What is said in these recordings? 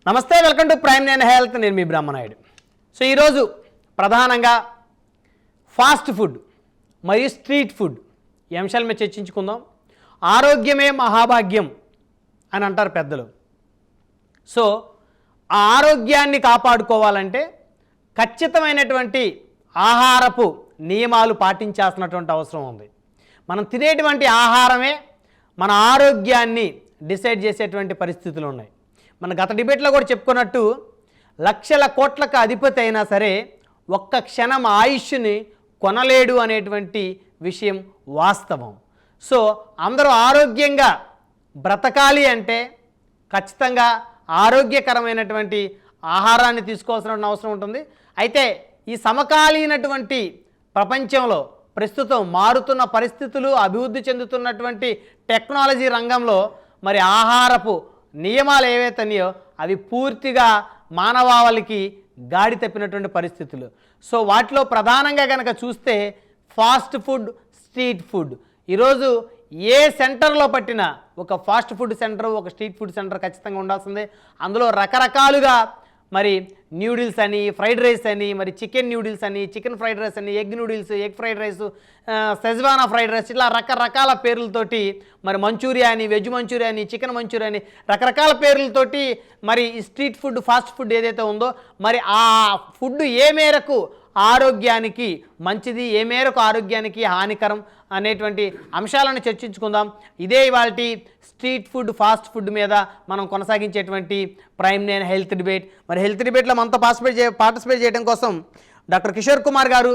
నమస్తే, welcome to prime nine health. నేను మీ Brahmanaidu. So ఈరోజు ప్రధానంగా ఫాస్ట్ ఫుడ్ మరియు స్ట్రీట్ ఫుడ్ ఈ అంశాల మీద చర్చించుకుందాం. ఆరోగ్యమే మహాభాగ్యం అని అంటారు పెద్దలు. సో ఆ ఆరోగ్యాన్ని కాపాడుకోవాలంటే ఖచ్చితమైనటువంటి ఆహారపు నియమాలు పాటించాల్సినటువంటి అవసరం ఉంది. మనం తినేటువంటి ఆహారమే మన ఆరోగ్యాన్ని డిసైడ్ చేసేటువంటి పరిస్థితులు ఉన్నాయి. మన గత డిబేట్లో కూడా చెప్పుకున్నట్టు లక్షల కోట్లకు అధిపతి అయినా సరే ఒక్క క్షణం ఆయుష్ని కొనలేడు అనేటువంటి విషయం వాస్తవం. సో అందరూ ఆరోగ్యంగా బ్రతకాలి అంటే ఖచ్చితంగా ఆరోగ్యకరమైనటువంటి ఆహారాన్ని తీసుకోవాల్సిన అవసరం ఉంటుంది. అయితే ఈ సమకాలీనటువంటి ప్రపంచంలో ప్రస్తుతం మారుతున్న పరిస్థితులు, అభివృద్ధి చెందుతున్నటువంటి టెక్నాలజీ రంగంలో మరి ఆహారపు నియమాలు ఏవైతే ఉన్నాయో అవి పూర్తిగా మానవాళికి గాడి తప్పినటువంటి పరిస్థితులు. సో వాటిలో ప్రధానంగా కనుక చూస్తే ఫాస్ట్ ఫుడ్, స్ట్రీట్ ఫుడ్. ఈరోజు ఏ సెంటర్లో పట్టినా ఒక ఫాస్ట్ ఫుడ్ సెంటర్, ఒక స్ట్రీట్ ఫుడ్ సెంటర్ ఖచ్చితంగా ఉండాల్సిందే. అందులో రకరకాలుగా మరి న్యూడిల్స్ అని, ఫ్రైడ్ రైస్ అని, మరి చికెన్ న్యూడిల్స్ అని, చికెన్ ఫ్రైడ్ రైస్ అని, egg noodles, egg fried rice, schezwan fried rice, ఇట్లా రకరకాల పేర్లతోటి మరి మంచూరియా అని, వెజ్ మంచూరియా అని, చికెన్ మంచూరియా అని రకరకాల పేర్లతోటి మరి ఈ స్ట్రీట్ ఫుడ్, ఫాస్ట్ ఫుడ్ ఏదైతే ఉందో మరి ఆ ఫుడ్ ఏ మేరకు ఆరోగ్యానికి మంచిది, ఏ మేరకు ఆరోగ్యానికి హానికరం అనేటువంటి అంశాలను చర్చించుకుందాం. ఇదే ఇవాల్టి స్ట్రీట్ ఫుడ్, ఫాస్ట్ ఫుడ్ మీద మనం కొనసాగించేటువంటి ప్రైమ్ నైన్ హెల్త్ డిబేట్. మరి హెల్త్ డిబేట్లో మనతో పార్టిసిపేట్ చేయడం కోసం డాక్టర్ కిషోర్ కుమార్ గారు,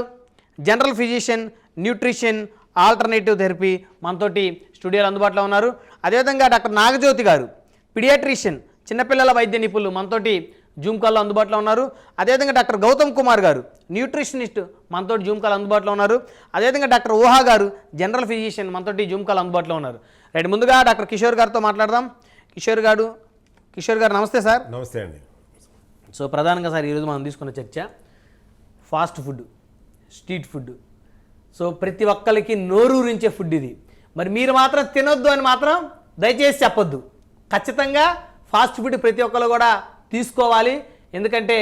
general physician, nutrition, alternative therapy మనతోటి స్టూడియోలో అందుబాటులో ఉన్నారు. అదేవిధంగా డాక్టర్ నాగజ్యోతి గారు, పిడియాట్రిషియన్, చిన్నపిల్లల వైద్య నిపుణులు మనతోటి జూమ్ కాల్లో అందుబాటులో ఉన్నారు. అదేవిధంగా డాక్టర్ గౌతమ్ కుమార్ గారు, న్యూట్రిషనిస్ట్, మనతోటి జూమ్ కాల్ అందుబాటులో ఉన్నారు. అదేవిధంగా డాక్టర్ ఊహా గారు, జనరల్ ఫిజిషియన్, మనతోటి జూమ్ కాల్ అందుబాటులో ఉన్నారు. రైట్, ముందుగా డాక్టర్ కిషోర్ గారితో మాట్లాడదాం. కిషోర్ గారు నమస్తే సార్. నమస్తే అండి. సో ప్రధానంగా సార్ ఈరోజు మనం తీసుకున్న చర్చ fast food, street food. So ప్రతి ఒక్కరికి నోరూరించే ఫుడ్ ఇది. మరి మీరు మాత్రం తినొద్దు అని మాత్రం దయచేసి చెప్పొద్దు. ఖచ్చితంగా ఫాస్ట్ ఫుడ్ ప్రతి ఒక్కరు కూడా తీసుకోవాలి. ఎందుకంటే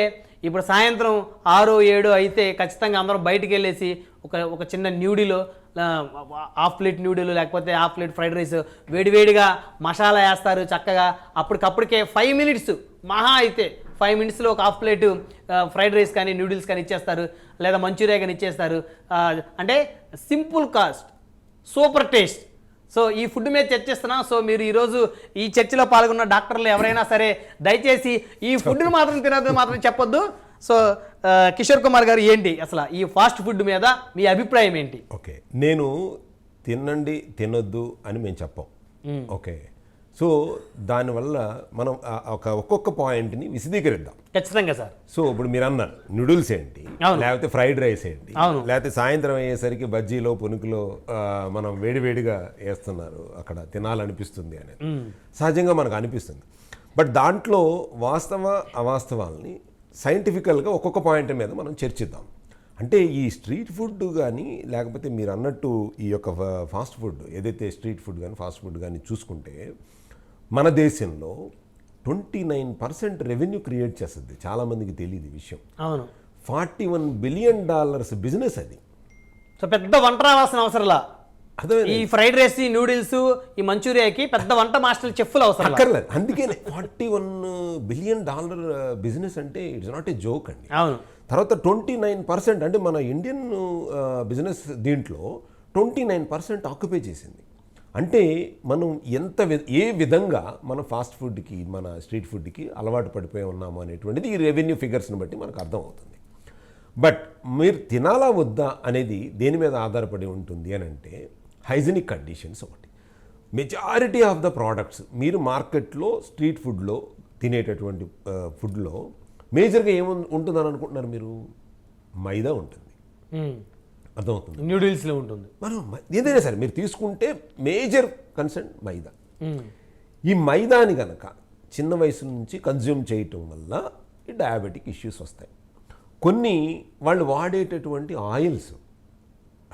ఇప్పుడు సాయంత్రం 6, 7 అయితే ఖచ్చితంగా అందరం బయటికి వెళ్ళేసి ఒక చిన్న న్యూడిలో, హాఫ్ ప్లేట్ న్యూడిలు లేకపోతే హాఫ్ ప్లేట్ ఫ్రైడ్ రైస్ వేడివేడిగా మసాలా వేస్తారు చక్కగా. అప్పటికప్పటికే 5 మినిట్స్, మహా అయితే 5 మినిట్స్లో ఒక హాఫ్ ప్లేట్ ఫ్రైడ్ రైస్ కానీ న్యూడిల్స్ కానీ ఇచ్చేస్తారు, లేదా మంచూరియా కానీ ఇచ్చేస్తారు. అంటే simple cost, super taste. So ఈ ఫుడ్ మీద చర్చిస్తున్నాం. సో మీరు ఈరోజు ఈ చర్చలో పాల్గొన్న డాక్టర్లు ఎవరైనా సరే దయచేసి ఈ ఫుడ్ను మాత్రం తినద్దు మాత్రం చెప్పొద్దు. సో కిషోర్ కుమార్ గారు, ఏంటి అసలు ఈ ఫాస్ట్ ఫుడ్ మీద మీ అభిప్రాయం ఏంటి? ఓకే, నేను తినండి తినొద్దు అని మేము చెప్పాం. ఓకే, సో దానివల్ల మనం ఒక్కొక్క పాయింట్ని విశదీకరిద్దాం. ఖచ్చితంగా సార్. సో ఇప్పుడు మీరు అన్నారు నూడిల్స్ ఏంటి, లేకపోతే ఫ్రైడ్ రైస్ ఏంటి, లేకపోతే సాయంత్రం అయ్యేసరికి బజ్జీలో, పునుకులో మనం వేడివేడిగా వేస్తున్నారు, అక్కడ తినాలనిపిస్తుంది అనేది సహజంగా మనకు అనిపిస్తుంది. బట్ దాంట్లో వాస్తవ అవాస్తవాల్ని సైంటిఫికల్గా ఒక్కొక్క పాయింట్ మీద మనం చర్చిద్దాం. అంటే ఈ స్ట్రీట్ ఫుడ్ కానీ లేకపోతే మీరు అన్నట్టు ఈ యొక్క ఫాస్ట్ ఫుడ్ ఏదైతే స్ట్రీట్ ఫుడ్ కానీ ఫాస్ట్ ఫుడ్ కానీ చూసుకుంటే మన దేశంలో 29% రెవెన్యూ క్రియేట్ చేస్తుంది. చాలామందికి తెలియదు ఈ విషయం. అవును, $41 బిలియన్ బిజినెస్ అది. సో పెద్ద వంట రావాల్సిన అవసరంలా ఈ ఫ్రైడ్ రైస్, ఈ నూడిల్స్, ఈ మంచూరియాకి పెద్ద వంట మాస్టర్ చెఫ్లు అవసరం అక్కర్లేదు. అందుకే $41 బిలియన్ బిజినెస్ అంటే ఇట్స్ నాట్ ఏ జోక్ అండి. అవును. తర్వాత 29% అంటే మన ఇండియన్ బిజినెస్ దీంట్లో 29% ఆక్యుపై చేసింది. అంటే మనం ఏ విధంగా మన ఫాస్ట్ ఫుడ్కి, మన స్ట్రీట్ ఫుడ్కి అలవాటు పడిపోయి ఉన్నాము అనేటువంటిది ఈ రెవెన్యూ ఫిగర్స్ని బట్టి మనకు అర్థమవుతుంది. బట్ మీరు తినాలా వద్దా అనేది దేని మీద ఆధారపడి ఉంటుంది అని అంటే హైజీనిక్ కండిషన్స్ ఒకటి. మెజారిటీ ఆఫ్ ద ప్రోడక్ట్స్ మీరు మార్కెట్లో స్ట్రీట్ ఫుడ్లో తినేటటువంటి ఫుడ్లో మేజర్గా ఏముంటుందని అనుకుంటున్నారు మీరు? మైదా ఉంటుంది. అర్థమవుతుంది. న్యూడిల్స్లో ఉంటుంది. మనం ఏదైనా సరే మీరు తీసుకుంటే మేజర్ కన్సర్న్ మైదా. ఈ మైదాని కనుక చిన్న వయసు నుంచి కన్జ్యూమ్ చేయటం వల్ల ఈ డయాబెటిక్ ఇష్యూస్ వస్తాయి. కొన్ని వాళ్ళు వాడేటటువంటి ఆయిల్స్,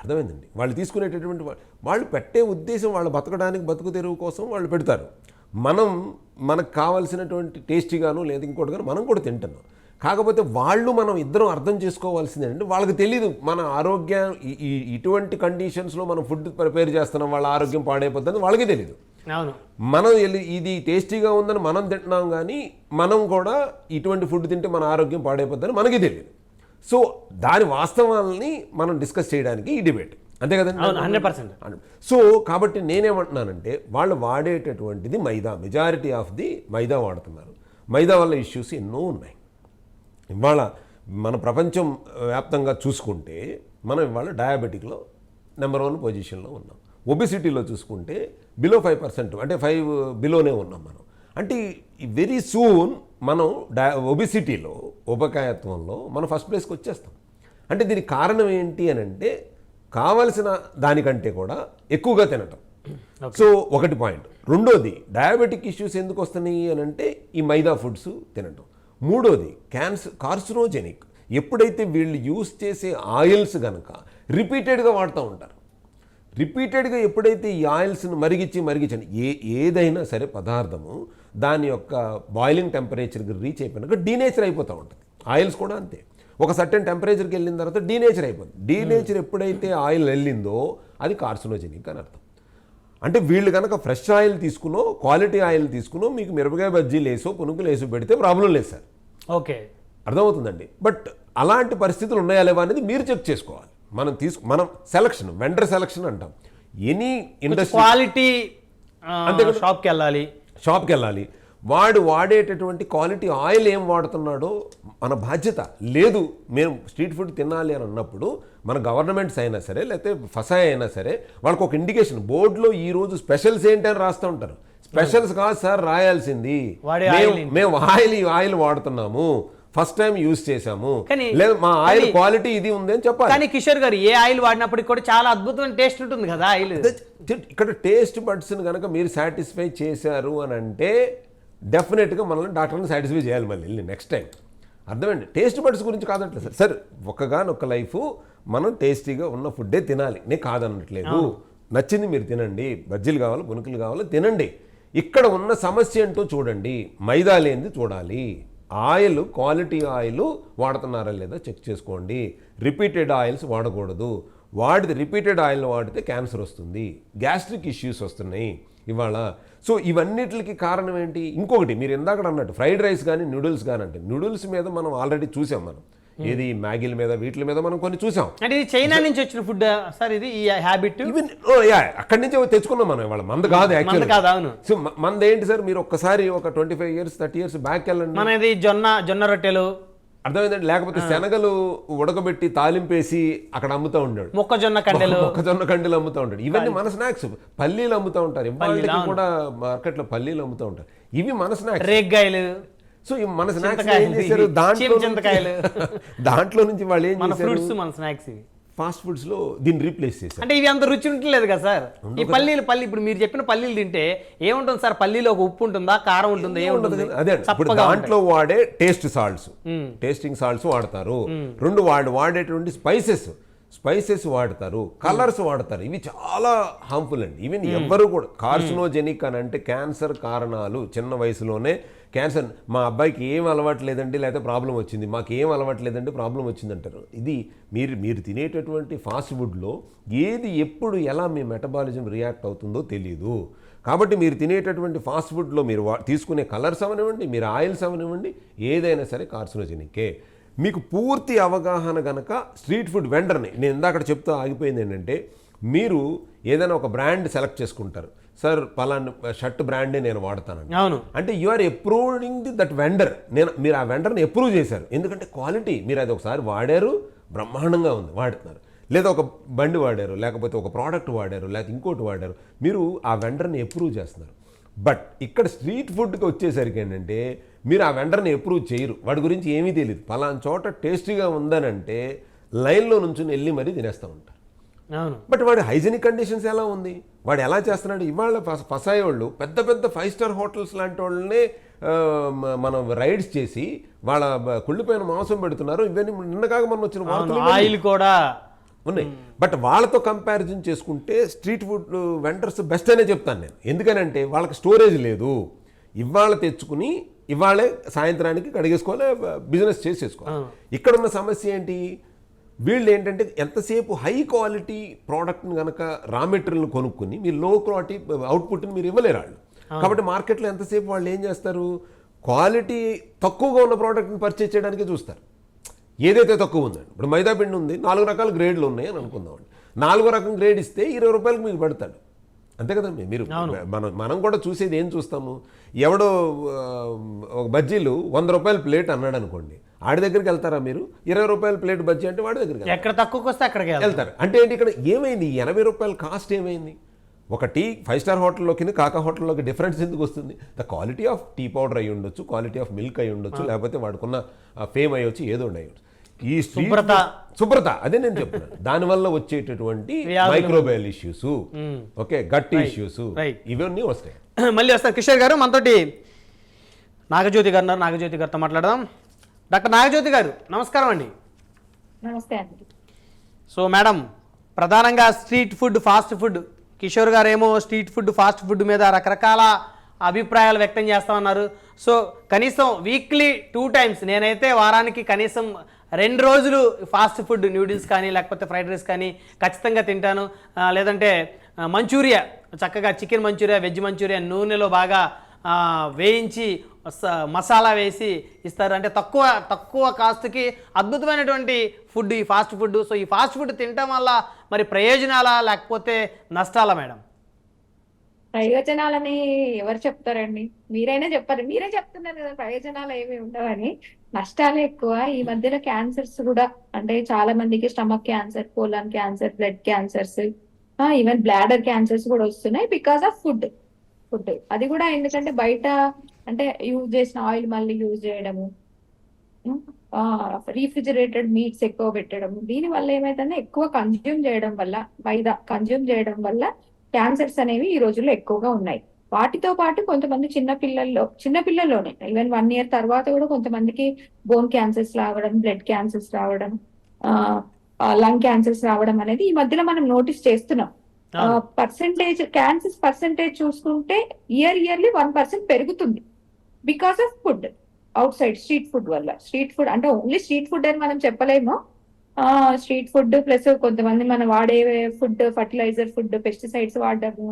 అర్థమైందండి, వాళ్ళు తీసుకునేటటువంటి వాళ్ళు పెట్టే ఉద్దేశం వాళ్ళ బతకడానికి, బతుకు తెరువు కోసం వాళ్ళు పెడతారు. మనం మనకు కావాల్సినటువంటి టేస్టీగాను లేదా ఇంకోటి కానీ మనం కూడా తింటున్నాం. కాకపోతే వాళ్ళు మనం ఇద్దరం అర్థం చేసుకోవాల్సింది ఏంటంటే వాళ్ళకి తెలియదు మన ఆరోగ్యం ఇటువంటి కండిషన్స్లో మనం ఫుడ్ ప్రిపేర్ చేస్తున్నాం, వాళ్ళ ఆరోగ్యం పాడైపోతుందని వాళ్ళకి తెలియదు. అవును, మనం ఇది టేస్టీగా ఉందని మనం తింటున్నాం, కానీ మనం కూడా ఇటువంటి ఫుడ్ తింటే మన ఆరోగ్యం పాడైపోతుందని మనకి తెలియదు. సో దాని వాస్తవాలని మనం డిస్కస్ చేయడానికి ఈ డిబేట్, అంతే కదండి. 100%. సో కాబట్టి నేనేమంటున్నానంటే వాళ్ళు వాడేటటువంటిది మైదా, మెజారిటీ ఆఫ్ ది మైదా వాడుతున్నారు. మైదా వల్ల ఇష్యూస్ ఎన్నో ఉన్నాయి. ఇవాళ మన ప్రపంచం వ్యాప్తంగా చూసుకుంటే మనం ఇవాళ డయాబెటిక్లో నెంబర్ 1 పొజిషన్లో ఉన్నాం. ఒబిసిటీలో చూసుకుంటే బిలో 5%, అంటే 5 బిలోనే ఉన్నాం మనం. అంటే వెరీ సూన్ మనం ఒబిసిటీలో, ఉపకాయత్వంలో మనం ఫస్ట్ ప్లేస్కి వచ్చేస్తాం. అంటే దీనికి కారణం ఏంటి అని అంటే కావలసిన దానికంటే కూడా ఎక్కువగా తినటం. సో ఒకటి పాయింట్. రెండోది, డయాబెటిక్ ఇష్యూస్ ఎందుకు వస్తున్నాయి అని అంటే ఈ మైదా ఫుడ్స్ తినటం. మూడోది, కార్సినోజెనిక్. ఎప్పుడైతే వీళ్ళు యూస్ చేసే ఆయిల్స్ కనుక రిపీటెడ్గా వాడుతూ ఉంటారు, రిపీటెడ్గా ఎప్పుడైతే ఈ ఆయిల్స్ని మరిగించండి, ఏదైనా సరే పదార్థము దాని యొక్క బాయిలింగ్ టెంపరేచర్కి రీచ్ అయిపోయినాక డీనేచర్ అయిపోతూ ఉంటుంది. ఆయిల్స్ కూడా అంతే, ఒక సర్టెన్ టెంపరేచర్కి వెళ్ళిన తర్వాత డీనేచర్ అయిపోతుంది. డీనేచర్ ఎప్పుడైతే ఆయిల్ వెళ్ళిందో అది కార్సినోజెనిక్ అని అర్థం. అంటే వీళ్ళు కనుక ఫ్రెష్ ఆయిల్ తీసుకునో, క్వాలిటీ ఆయిల్ తీసుకునో మీకు మిరపకాయ బజ్జీలు వేసో, పునుకులు వేసో పెడితే ప్రాబ్లం లేదు సార్. ఓకే, అర్థమవుతుందండి. బట్ అలాంటి పరిస్థితులు ఉన్నాయా లేవా అనేది మీరు చెక్ చేసుకోవాలి. మనం సెలక్షన్, వెండర్ సెలక్షన్ అంటాం. ఎనీ ఇండస్ట్రీ క్వాలిటీ షాప్కి వెళ్ళాలి, వాడు వాడేటటువంటి క్వాలిటీ ఆయిల్ ఏం వాడుతున్నాడో మన బాధ్యత. లేదు మేము స్ట్రీట్ ఫుడ్ తినాలి అని అన్నప్పుడు మన గవర్నమెంట్స్ అయినా సరే, లేకపోతే ఫసాయి అయినా సరే, వాళ్ళకి ఒక ఇండికేషన్ బోర్డులో ఈరోజు స్పెషల్స్ ఏంటి అని రాస్తూ ఉంటారు. స్పెషల్స్ కాదు సార్ రాయాల్సింది, మేము ఆయిల్ వాడుతున్నాము, ఫస్ట్ టైం యూజ్ చేసాము, లేదు మా ఆయిల్ క్వాలిటీ ఇది ఉంది అని చెప్పాలి. కానీ కిషోర్ గారు ఏ ఆయిల్ వాడినప్పటికీ కూడా చాలా అద్భుతమైన టేస్ట్ ఉంటుంది కదా ఆయిల్. ఇక్కడ టేస్ట్ బడ్స్ని కనుక మీరు సాటిస్ఫై చేశారు అని అంటే డెఫినెట్గా మనల్ని డాక్టర్ని సాటిస్ఫై చేయాలి మళ్ళీ నెక్స్ట్ టైం. అర్థమండి. టేస్ట్ బడ్స్ గురించి కాదట్లేదు సార్. ఒక్కగానొక్క లైఫ్ మనం టేస్టీగా ఉన్న ఫుడ్డే తినాలి, నేను కాదనట్లేదు. నచ్చింది మీరు తినండి, బజ్జీలు కావాలి, పునుకులు కావాలి, తినండి. ఇక్కడ ఉన్న సమస్య ఏంటో చూడండి, మైదా లేనిది చూడాలి. ఆయిల్, క్వాలిటీ ఆయిల్ వాడుతున్నారా లేదా చెక్ చేసుకోండి. రిపీటెడ్ ఆయిల్స్ వాడకూడదు. రిపీటెడ్ ఆయిల్ వాడితే క్యాన్సర్ వస్తుంది, గ్యాస్ట్రిక్ ఇష్యూస్ వస్తున్నాయి ఇవాళ. సో ఇవన్నిటికి కారణం ఏంటి? ఇంకొకటి మీరు ఇందాక అన్నట్టు ఫ్రైడ్ రైస్ కానీ నూడిల్స్ కానీ, అంటే నూడిల్స్ మీద మనం ఆల్రెడీ చూసాం, మనం ఏది మ్యాగీల మీద వీటి మీద మనం కొన్ని చూసాం. అంటే ఇది చైనా నుంచి వచ్చిన ఫుడ్ సార్, ఇది ఈ హ్యాబిట్ అక్కడి నుంచి తెచ్చుకున్నాం మనం. ఇవాళ మంద కాదు యాక్చువల్లీ. సో మంద ఏంటి సార్, మీరు ఒక్కసారి ఒక 25 years 30 years బ్యాక్ వెళ్ళండి. మనది జొన్న రొట్టెలు, అర్థమైందండి. లేకపోతే శనగలు ఉడకబెట్టి తాలింపేసి అక్కడ అమ్ముతూ ఉంటాడు, మొక్కజొన్న కండెలు అమ్ముతూ ఉంటాడు. ఇవన్నీ మన స్నాక్స్. పల్లీలు అమ్ముతూ ఉంటారు, ఇవాళకి కూడా మార్కెట్లో పల్లీలు అమ్ముతూ ఉంటారు. ఇవి మన స్నాక్స్. రేగ్గాయలు. సో మన స్నాక్స్ ఏం చేశారు, దాంట్లో నుంచి వాళ్ళు ఏం చేశారు, మన స్నాక్స్ ఫాస్ట్ ఫుడ్స్ లో దీన్ని రీప్లేస్ చేశారు. అంటే ఇవి అంత రుచి ఉండలేదు కదా సార్. ఈ పల్లి ఇప్పుడు మీరు చెప్పిన పల్లీలు తింటే ఏముంటుంది సార్, పల్లీలో ఒక ఉప్పు ఉంటుందా, కారం ఉంటుందా, ఏముంటుంది? అదే ఇప్పుడు దాంట్లో వాడే టేస్ట్ సాల్ట్స్, టేస్టింగ్ సాల్ట్స్ వాడతారు. రెండు వాడేటువంటి స్పైసెస్ వాడతారు, కలర్స్ వాడతారు. ఇవి చాలా హార్మ్ఫుల్ అండి. ఈవెన్ ఎవ్వరు కూడా కార్సినోజెనిక్ అని అంటే క్యాన్సర్ కారణాలు చిన్న వయసులోనే క్యాన్సర్. మా అబ్బాయికి ఏం అలవాటు లేదండి, లేకపోతే ప్రాబ్లం వచ్చింది, మాకు ఏం అలవాటు లేదండి ప్రాబ్లం వచ్చింది అంటారు. ఇది మీరు తినేటటువంటి ఫాస్ట్ ఫుడ్లో ఏది ఎప్పుడు ఎలా మీ మెటబాలిజం రియాక్ట్ అవుతుందో తెలియదు. కాబట్టి మీరు తినేటటువంటి ఫాస్ట్ ఫుడ్లో మీరు తీసుకునే కలర్స్ అవనివ్వండి, మీరు ఆయిల్స్ అవనివ్వండి, ఏదైనా సరే కార్సినోజెనికే. మీకు పూర్తి అవగాహన గనక స్ట్రీట్ ఫుడ్ వెండర్ని, నేను ఇందాక చెప్తూ ఆగిపోయింది ఏంటంటే, మీరు ఏదైనా ఒక బ్రాండ్ సెలెక్ట్ చేసుకుంటారు. సార్ పలానా షర్ట్ బ్రాండే నేను వాడతానండి, అవును అంటే you are approving that vendor. మీరు ఆ వెండర్ని అప్రూవ్ చేశారు, ఎందుకంటే క్వాలిటీ మీరు అది ఒకసారి వాడారు, బ్రహ్మాండంగా ఉంది, వాడుతున్నారు. లేదా ఒక బండి వాడారు, లేకపోతే ఒక ప్రోడక్ట్ వాడారు, లేకపోతే ఇంకోటి వాడారు, మీరు ఆ వెండర్ని అప్రూవ్ చేస్తున్నారు. బట్ ఇక్కడ స్ట్రీట్ ఫుడ్కి వచ్చేసరికి ఏంటంటే మీరు ఆ వెండర్ని అప్రూవ్ చేయరు, వాడి గురించి ఏమీ తెలియదు. పలానా చోట టేస్టీగా ఉందనంటే లైన్లో నుంచి వెళ్ళి మరీ తినేస్తూ ఉంటారు. బట్ వాడి హైజీనిక్ కండిషన్స్ ఎలా ఉంది, వాడు ఎలా చేస్తున్నాడు? ఇవాళ ఫసాయి వాళ్ళు పెద్ద 5 star హోటల్స్ లాంటి వాళ్ళనే మనం రైడ్స్ చేసి వాళ్ళ కుళ్ళిపోయిన మాంసం పెడుతున్నారు. ఇవన్నీ నిన్నకాక మనం వచ్చిన ఆయిల్ కూడా ఉన్నాయి. బట్ వాళ్ళతో కంపారిజన్ చేసుకుంటే స్ట్రీట్ ఫుడ్ వెండర్స్ బెస్ట్ అనే చెప్తాను నేను. ఎందుకనంటే వాళ్ళకి స్టోరేజ్ లేదు. ఇవాళ తెచ్చుకుని ఇవాళే సాయంత్రానికి కడిగేసుకోవాలి, బిజినెస్ చేసేసుకోవాలి. ఇక్కడ ఉన్న సమస్య ఏంటి, వీళ్ళు ఏంటంటే ఎంతసేపు హై క్వాలిటీ ప్రోడక్ట్ని కనుక రా మెటీరియల్ని కొనుక్కుని మీరు లో క్వాలిటీ అవుట్పుట్ని మీరు ఇవ్వలేరు వాళ్ళు. కాబట్టి మార్కెట్లో ఎంతసేపు వాళ్ళు ఏం చేస్తారు, క్వాలిటీ తక్కువగా ఉన్న ప్రోడక్ట్ని పర్చేజ్ చేయడానికి చూస్తారు. ఏదైతే తక్కువ ఉందండి, ఇప్పుడు మైదా పిండి ఉంది, 4 రకాల గ్రేడ్లు ఉన్నాయి అని అనుకుందామండి. 4వ రకం గ్రేడ్ ఇస్తే 20 రూపాయలకు మీకు పెడతాడు, అంతే కదండి. మీరు మనం కూడా చూసేది ఏం చూస్తాము, ఎవడో ఒక బజ్జీలు 100 రూపాయల ప్లేట్ అన్నాడు అనుకోండి, ఆడి దగ్గరికి వెళ్తారా మీరు? 20 రూపాయల ప్లేట్ బజ్జీ అంటే వాడి దగ్గరికి ఎక్కడ తక్కువకి వస్తే అక్కడికి వెళ్తారు. అంటే ఏంటి, ఇక్కడ ఏమైంది, 80 రూపాయల కాస్ట్ ఏమైంది? ఒక టీ 5 స్టార్ హోటల్లోకి కాకా హోటల్లోకి డిఫరెన్స్ ఎందుకు వస్తుంది? The quality of tea powder అయి ఉండొచ్చు, క్వాలిటీ ఆఫ్ మిల్క్ అయి ఉండొచ్చు, లేకపోతే వాడుకున్న ఫేమ్ అయ్యొచ్చు, ఏదో ఉండవచ్చు. ఈ శుభ్రత అదే నేను చెప్తున్నాను. దానివల్ల వచ్చేటటువంటి microbial issues, okay, gut issues, ఇవన్నీ వస్తాయి. మళ్ళీ వస్తాను కిషోర్ గారు, మనతోటి నాగజ్యోతి గారు ఉన్నారు, నాగజ్యోతి గారితో మాట్లాడదాం. డాక్టర్ నాగజ్యోతి గారు నమస్కారం అండి. నమస్తే అండి. సో మేడం, ప్రధానంగా street food, fast food, Kishore గారు ఏమో స్ట్రీట్ ఫుడ్, ఫాస్ట్ ఫుడ్ మీద రకరకాల అభిప్రాయాలు వ్యక్తం చేస్తామన్నారు. సో కనీసం వీక్లీ 2 times, నేనైతే వారానికి కనీసం 2 రోజులు ఫాస్ట్ ఫుడ్, న్యూడిల్స్ కానీ లేకపోతే ఫ్రైడ్ రైస్ కానీ ఖచ్చితంగా తింటాను. లేదంటే మంచూరియా, చక్కగా చికెన్ మంచూరియా, వెజ్ మంచూరియా నూనెలో బాగా వేయించి మసాలా వేసి ఇస్తారు. అంటే తక్కువ కాస్ట్కి అద్భుతమైనటువంటి ఫుడ్ ఈ ఫాస్ట్ ఫుడ్. సో ఈ ఫాస్ట్ ఫుడ్ తినటం వల్ల మరి ప్రయోజనాలా లేకపోతే నష్టాలా మేడం? ప్రయోజనాలని ఎవరు చెప్తారండి? మీరైనా చెప్పారు, మీరే చెప్తున్నారు కదా ప్రయోజనాలు ఏమి ఉండవని. నష్టాలే ఎక్కువ. ఈ మధ్యలో క్యాన్సర్స్ కూడా, అంటే చాలా మందికి stomach cancer, colon cancer, blood cancers, even bladder cancers కూడా వస్తున్నాయి బికాస్ ఆఫ్ ఫుడ్. అది కూడా ఎందుకంటే బయట అంటే యూజ్ చేసిన ఆయిల్ మళ్ళీ యూజ్ చేయడము, రీఫ్రిజిరేటెడ్ మీట్స్ ఎక్కువ పెట్టడం, దీని వల్ల ఏమైతుందో ఎక్కువ కన్జ్యూమ్ చేయడం వల్ల, మైదా కన్జ్యూమ్ చేయడం వల్ల క్యాన్సర్స్ అనేవి ఈ రోజుల్లో ఎక్కువగా ఉన్నాయి. వాటితో పాటు కొంతమంది చిన్నపిల్లల్లోనే ఈవెన్ 1 year తర్వాత కూడా కొంతమందికి బోన్ క్యాన్సర్స్ రావడం, బ్లడ్ క్యాన్సర్స్ రావడం, లంగ్ క్యాన్సర్స్ రావడం అనేది ఈ మధ్యలో మనం నోటీస్ చేస్తున్నాం. క్యాన్సర్స్ పర్సెంటేజ్ చూసుకుంటే ఇయర్లీ 1% పెరుగుతుంది because of food out side, street food వల్ల. స్ట్రీట్ ఫుడ్ అంటే ఓన్లీ స్ట్రీట్ ఫుడ్ అని మనం చెప్పలేము. స్ట్రీట్ ఫుడ్ ప్లస్ కొంతమంది మనం వాడే ఫుడ్, ఫర్టిలైజర్ ఫుడ్, పెస్టిసైడ్స్ వాడము,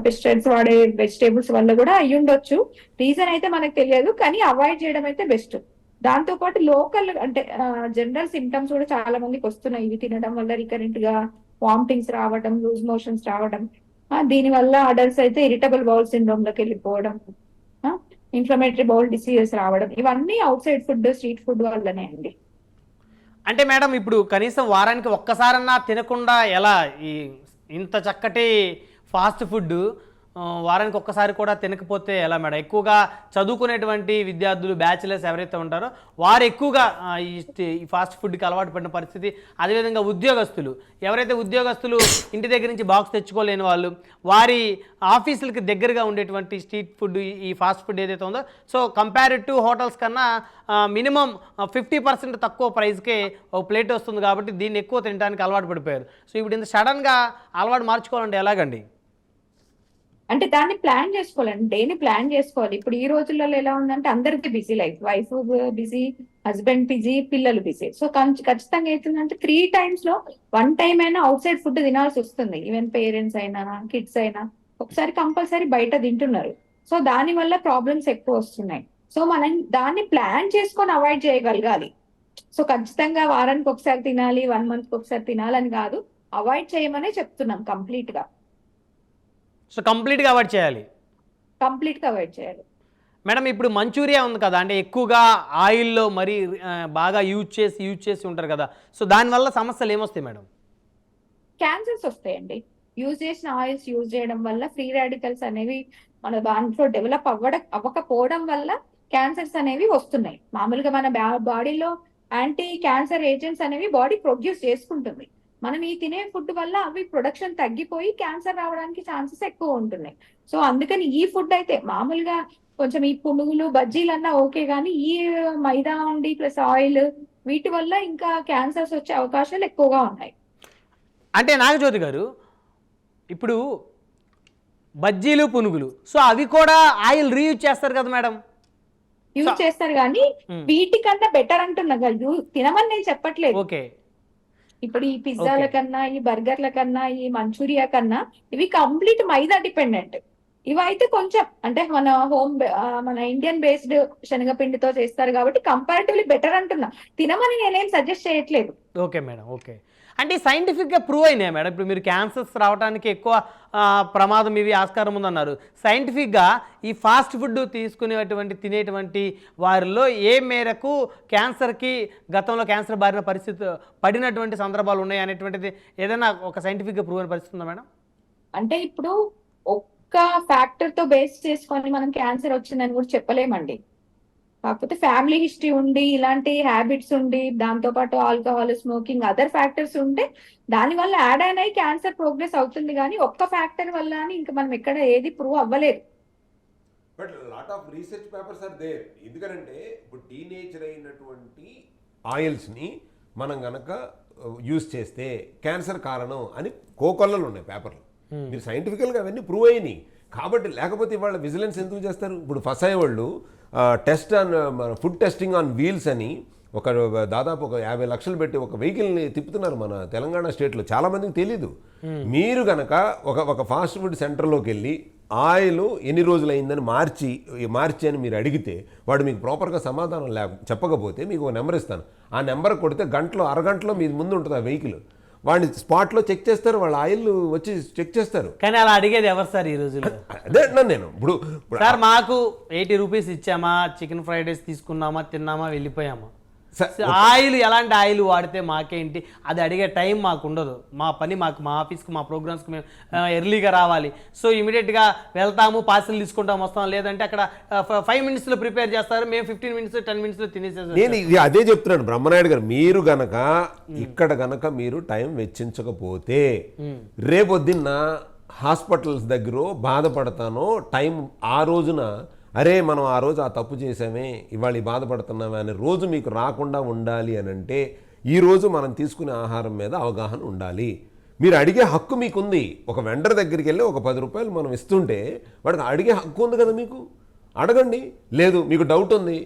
పెస్టిసైడ్స్ వాడే వెజిటేబుల్స్ వల్ల కూడా అయ్యి ఉండొచ్చు. రీజన్ అయితే మనకు తెలియదు, కానీ అవాయిడ్ చేయడం అయితే బెస్ట్. దాంతో పాటు లోకల్ అంటే జనరల్ సిమ్టమ్స్ కూడా చాలా మందికి వస్తున్నాయి. ఇవి తినడం వల్ల రికరెంట్ గా వామిటింగ్స్ రావడం, లూజ్ మోషన్స్ రావడం, దీని వల్ల అడల్ట్స్ అయితే ఇరిటబుల్ బౌల్ సిండ్రోమ్ లోకి వెళ్ళిపోవడం, ఇన్ఫ్లమేటరీ బౌల్ డిసీజెస్ రావడం, ఇవన్నీ out side food, street food వల్లనే అండి. అంటే మేడం, ఇప్పుడు కనీసం వారానికి ఒక్కసారన్నా తినకుండా ఎలా? ఇంత చక్కటి ఫాస్ట్ ఫుడ్ వారానికి ఒక్కసారి కూడా తినకపోతే ఎలా మేడం? ఎక్కువగా చదువుకునేటువంటి విద్యార్థులు, బ్యాచిలర్స్ ఎవరైతే ఉంటారో వారు ఎక్కువగా ఈ ఫాస్ట్ ఫుడ్కి అలవాటు పడిన పరిస్థితి. అదేవిధంగా ఎవరైతే ఉద్యోగస్తులు ఇంటి దగ్గర నుంచి బాక్స్ తెచ్చుకోలేని వాళ్ళు, వారి ఆఫీసులకి దగ్గరగా ఉండేటువంటి స్ట్రీట్ ఫుడ్, ఈ ఫాస్ట్ ఫుడ్ ఏదైతే ఉందో, సో కంపేర్డ్ టు హోటల్స్ కన్నా మినిమం 50% తక్కువ ప్రైస్కే ఒక ప్లేట్ వస్తుంది. కాబట్టి దీన్ని ఎక్కువ తినడానికి అలవాటు పడిపోయారు. సో ఇప్పుడు ఇంత సడన్గా అలవాటు మార్చుకోవాలంటే ఎలాగండి? అంటే దాన్ని ప్లాన్ చేసుకోవాలండి, డేని ప్లాన్ చేసుకోవాలి. ఇప్పుడు ఈ రోజుల్లో ఎలా ఉందంటే అందరికీ busy life, wife busy, husband busy, పిల్లలు బిజీ. సో ఖచ్చితంగా అవుతుందంటే 3 times లో 1 time అయినా అవుట్ సైడ్ ఫుడ్ తినాల్సి వస్తుంది. ఈవెన్ పేరెంట్స్ అయినా, కిడ్స్ అయినా ఒకసారి కంపల్సరీ బయట తింటున్నారు. సో దాని వల్ల ప్రాబ్లమ్స్ ఎక్కువ వస్తున్నాయి. సో మనం దాన్ని ప్లాన్ చేసుకొని అవాయిడ్ చేయగలగాలి. సో ఖచ్చితంగా వారానికి ఒకసారి తినాలి, 1 month ఒకసారి తినాలని కాదు, అవాయిడ్ చేయమనే చెప్తున్నాం కంప్లీట్ గా. సో కంప్లీట్గా అవాయిడ్ చేయాలి. అవాయిడ్ చేయాలి మేడం. ఇప్పుడు మంచూరియా ఉంది కదా, అంటే ఎక్కువగా ఆయిల్లో మరీ బాగా యూజ్ చేసి ఉంటారు కదా, సో దానివల్ల సమస్యలు ఏమొస్తాయి మేడం? క్యాన్సర్స్ వస్తాయండి. యూజ్ చేసిన ఆయిల్స్ యూజ్ చేయడం వల్ల ఫ్రీ రాడికల్స్ అనేవి మన దాంట్లో డెవలప్ అవ్వకపోవడం వల్ల క్యాన్సర్స్ అనేవి వస్తున్నాయి. మామూలుగా మన బాడీలో యాంటీ క్యాన్సర్ ఏజెంట్స్ అనేవి బాడీ ప్రొడ్యూస్ చేసుకుంటుంది. మనం ఈ తినే ఫుడ్ వల్ల అవి ప్రొడక్షన్ తగ్గిపోయి క్యాన్సర్ రావడానికి ఛాన్సెస్ ఎక్కువ ఉంటున్నాయి. సో అందుకని ఈ ఫుడ్ అయితే మామూలుగా కొంచెం ఈ పునుగులు, బజ్జీలు అన్నా ఓకే, కానీ ఈ మైదా ఉండి ప్లస్ ఆయిల్, వీటి వల్ల ఇంకా క్యాన్సర్స్ వచ్చే అవకాశాలు ఎక్కువగా ఉన్నాయి. అంటే నాగజ్యోతి గారు, ఇప్పుడు బజ్జీలు పునుగులు, సో అవి కూడా ఆయిల్ రీయూజ్ చేస్తారు కదా మేడం? యూజ్ చేస్తారు కానీ వీటికన్నా బెటర్ అంటున్నా కదా, తినమని నేను చెప్పట్లేదు. ఓకే, ఇప్పుడు ఈ పిజ్జాల కన్నా, ఈ బర్గర్ల కన్నా, ఈ మంచూరియా కన్నా ఇవి కంప్లీట్ మైదా డిపెండెంట్. ఇవైతే కొంచెం అంటే మన ఇండియన్ బేస్డ్ శనగపిండితో చేస్తారు కాబట్టి కంపారిటివ్లీ బెటర్ అంటున్నా. తినమని నేనేం సజెస్ట్ చేయట్లేదు. Okay madam, okay. అంటే సైంటిఫిక్గా ప్రూవ్ అయినాయి మేడం? ఇప్పుడు మీరు క్యాన్సర్స్ రావడానికి ఎక్కువ ప్రమాదం ఇవి ఆస్కారం ఉందన్నారు. సైంటిఫిక్గా ఈ ఫాస్ట్ ఫుడ్ తినేటువంటి వారిలో ఏ మేరకు క్యాన్సర్కి గతంలో క్యాన్సర్ బారిన పరిస్థితి పడినటువంటి సందర్భాలు ఉన్నాయి అనేటువంటిది ఏదైనా ఒక సైంటిఫిక్గా ప్రూవ్ అయిన పరిస్థితి ఉందా మేడం? అంటే ఇప్పుడు ఒక్క ఫ్యాక్టర్ తో బేస్ చేసుకొని మనం క్యాన్సర్ వచ్చిందని కూడా చెప్పలేమండి. కాకపోతే ఫ్యామిలీ హిస్టరీ ఉండి, ఇలాంటి హ్యాబిట్స్ ఉండి, దాంతో పాటు ఆల్కహాల్, స్మోకింగ్, అదర్ ఫ్యాక్టర్స్ ఉంటే దాని వల్ల యాడ్ అయిన క్యాన్సర్ ప్రోగ్రెస్ అవుతుంది. కానీ ఒక్క ఫ్యాక్టర్ వల్ల అని ఇంకా మనం ఎక్కడ ఏది ప్రూవ్ అవ్వలేదు. But lot of research papers are there. ఎందుకంటే ఇప్పుడు డీనేచర్ అయినటువంటి ఆయిల్స్ని మనం గనక యూజ్ చేస్తే క్యాన్సర్ కారణం అని కోకొల్లలు ఉన్నాయి పేపర్లు. మీరు సైంటిఫికల్గా అవన్నీ ప్రూవ్ అయినాయి కాబట్టి. లేకపోతే ఇవాళ విజిలెన్స్ ఎందుకు చేస్తారు? ఇప్పుడు ఫసాయి వాళ్ళు test on food testing on wheels అని దాదాపు ఒక 50 లక్షలు పెట్టి ఒక వెహికల్ని తిప్పుతున్నారు మన తెలంగాణ స్టేట్లో. చాలామందికి తెలీదు. మీరు కనుక ఒక ఫాస్ట్ ఫుడ్ సెంటర్లోకి వెళ్ళి ఆయిల్ ఎన్ని రోజులు అయిందని మార్చి అని మీరు అడిగితే వాడు మీకు ప్రాపర్గా సమాధానం చెప్పకపోతే మీకు ఒక నెంబర్ ఇస్తాను. ఆ నెంబర్ కొడితే అరగంటలో మీ ముందు ఉంటుంది ఆ వెహికల్. వాడిని స్పాట్లో చెక్ చేస్తారు, వాళ్ళ ఆయిల్ వచ్చి చెక్ చేస్తారు. కానీ అలా అడిగేది ఎవరు సార్ ఈ రోజుల్లో? అదే అంటున్నాను నేను. ఇప్పుడు సార్ మాకు 80 రూపీస్ ఇచ్చామా, చికెన్ ఫ్రైడ్ రైస్ తీసుకున్నామా, తిన్నామా, వెళ్ళిపోయామా? ఆయిల్ ఎలాంటి ఆయిల్ వాడితే మాకేంటి, అది అడిగే టైం మాకు ఉండదు. మా పని మా ఆఫీస్కి, మా ప్రోగ్రామ్స్కి మేము ఎర్లీగా రావాలి. సో ఇమీడియట్గా వెళ్తాము, పార్సిల్ తీసుకుంటాము, వస్తాం. లేదంటే అక్కడ 5 మినిట్స్లో ప్రిపేర్ చేస్తారు, మేము 15 మినిట్స్ 10 మినిట్స్లో తినేసేస్తాం. నేను ఇది అదే చెప్తున్నాను బ్రహ్మనాయుడు గారు. మీరు గనక ఇక్కడ గనక మీరు టైం వెచ్చించకపోతే రేపొద్దున్న హాస్పిటల్స్ దగ్గర బాధపడతానో టైం ఆ రోజున అరే మనం ఆ రోజు ఆ తప్పు చేసామే, ఇవాళ బాధపడుతున్నామే అనే రోజు మీకు రాకుండా ఉండాలి అని అంటే ఈరోజు మనం తీసుకునే ఆహారం మీద అవగాహన ఉండాలి. మీరు అడిగే హక్కు మీకుంది. ఒక వెండర్ దగ్గరికి వెళ్ళి ఒక 10 రూపాయలు మనం ఇస్తుంటే వాడికి అడిగే హక్కు ఉంది కదా, మీకు అడగండి. లేదు మీకు డౌట్ ఉంది,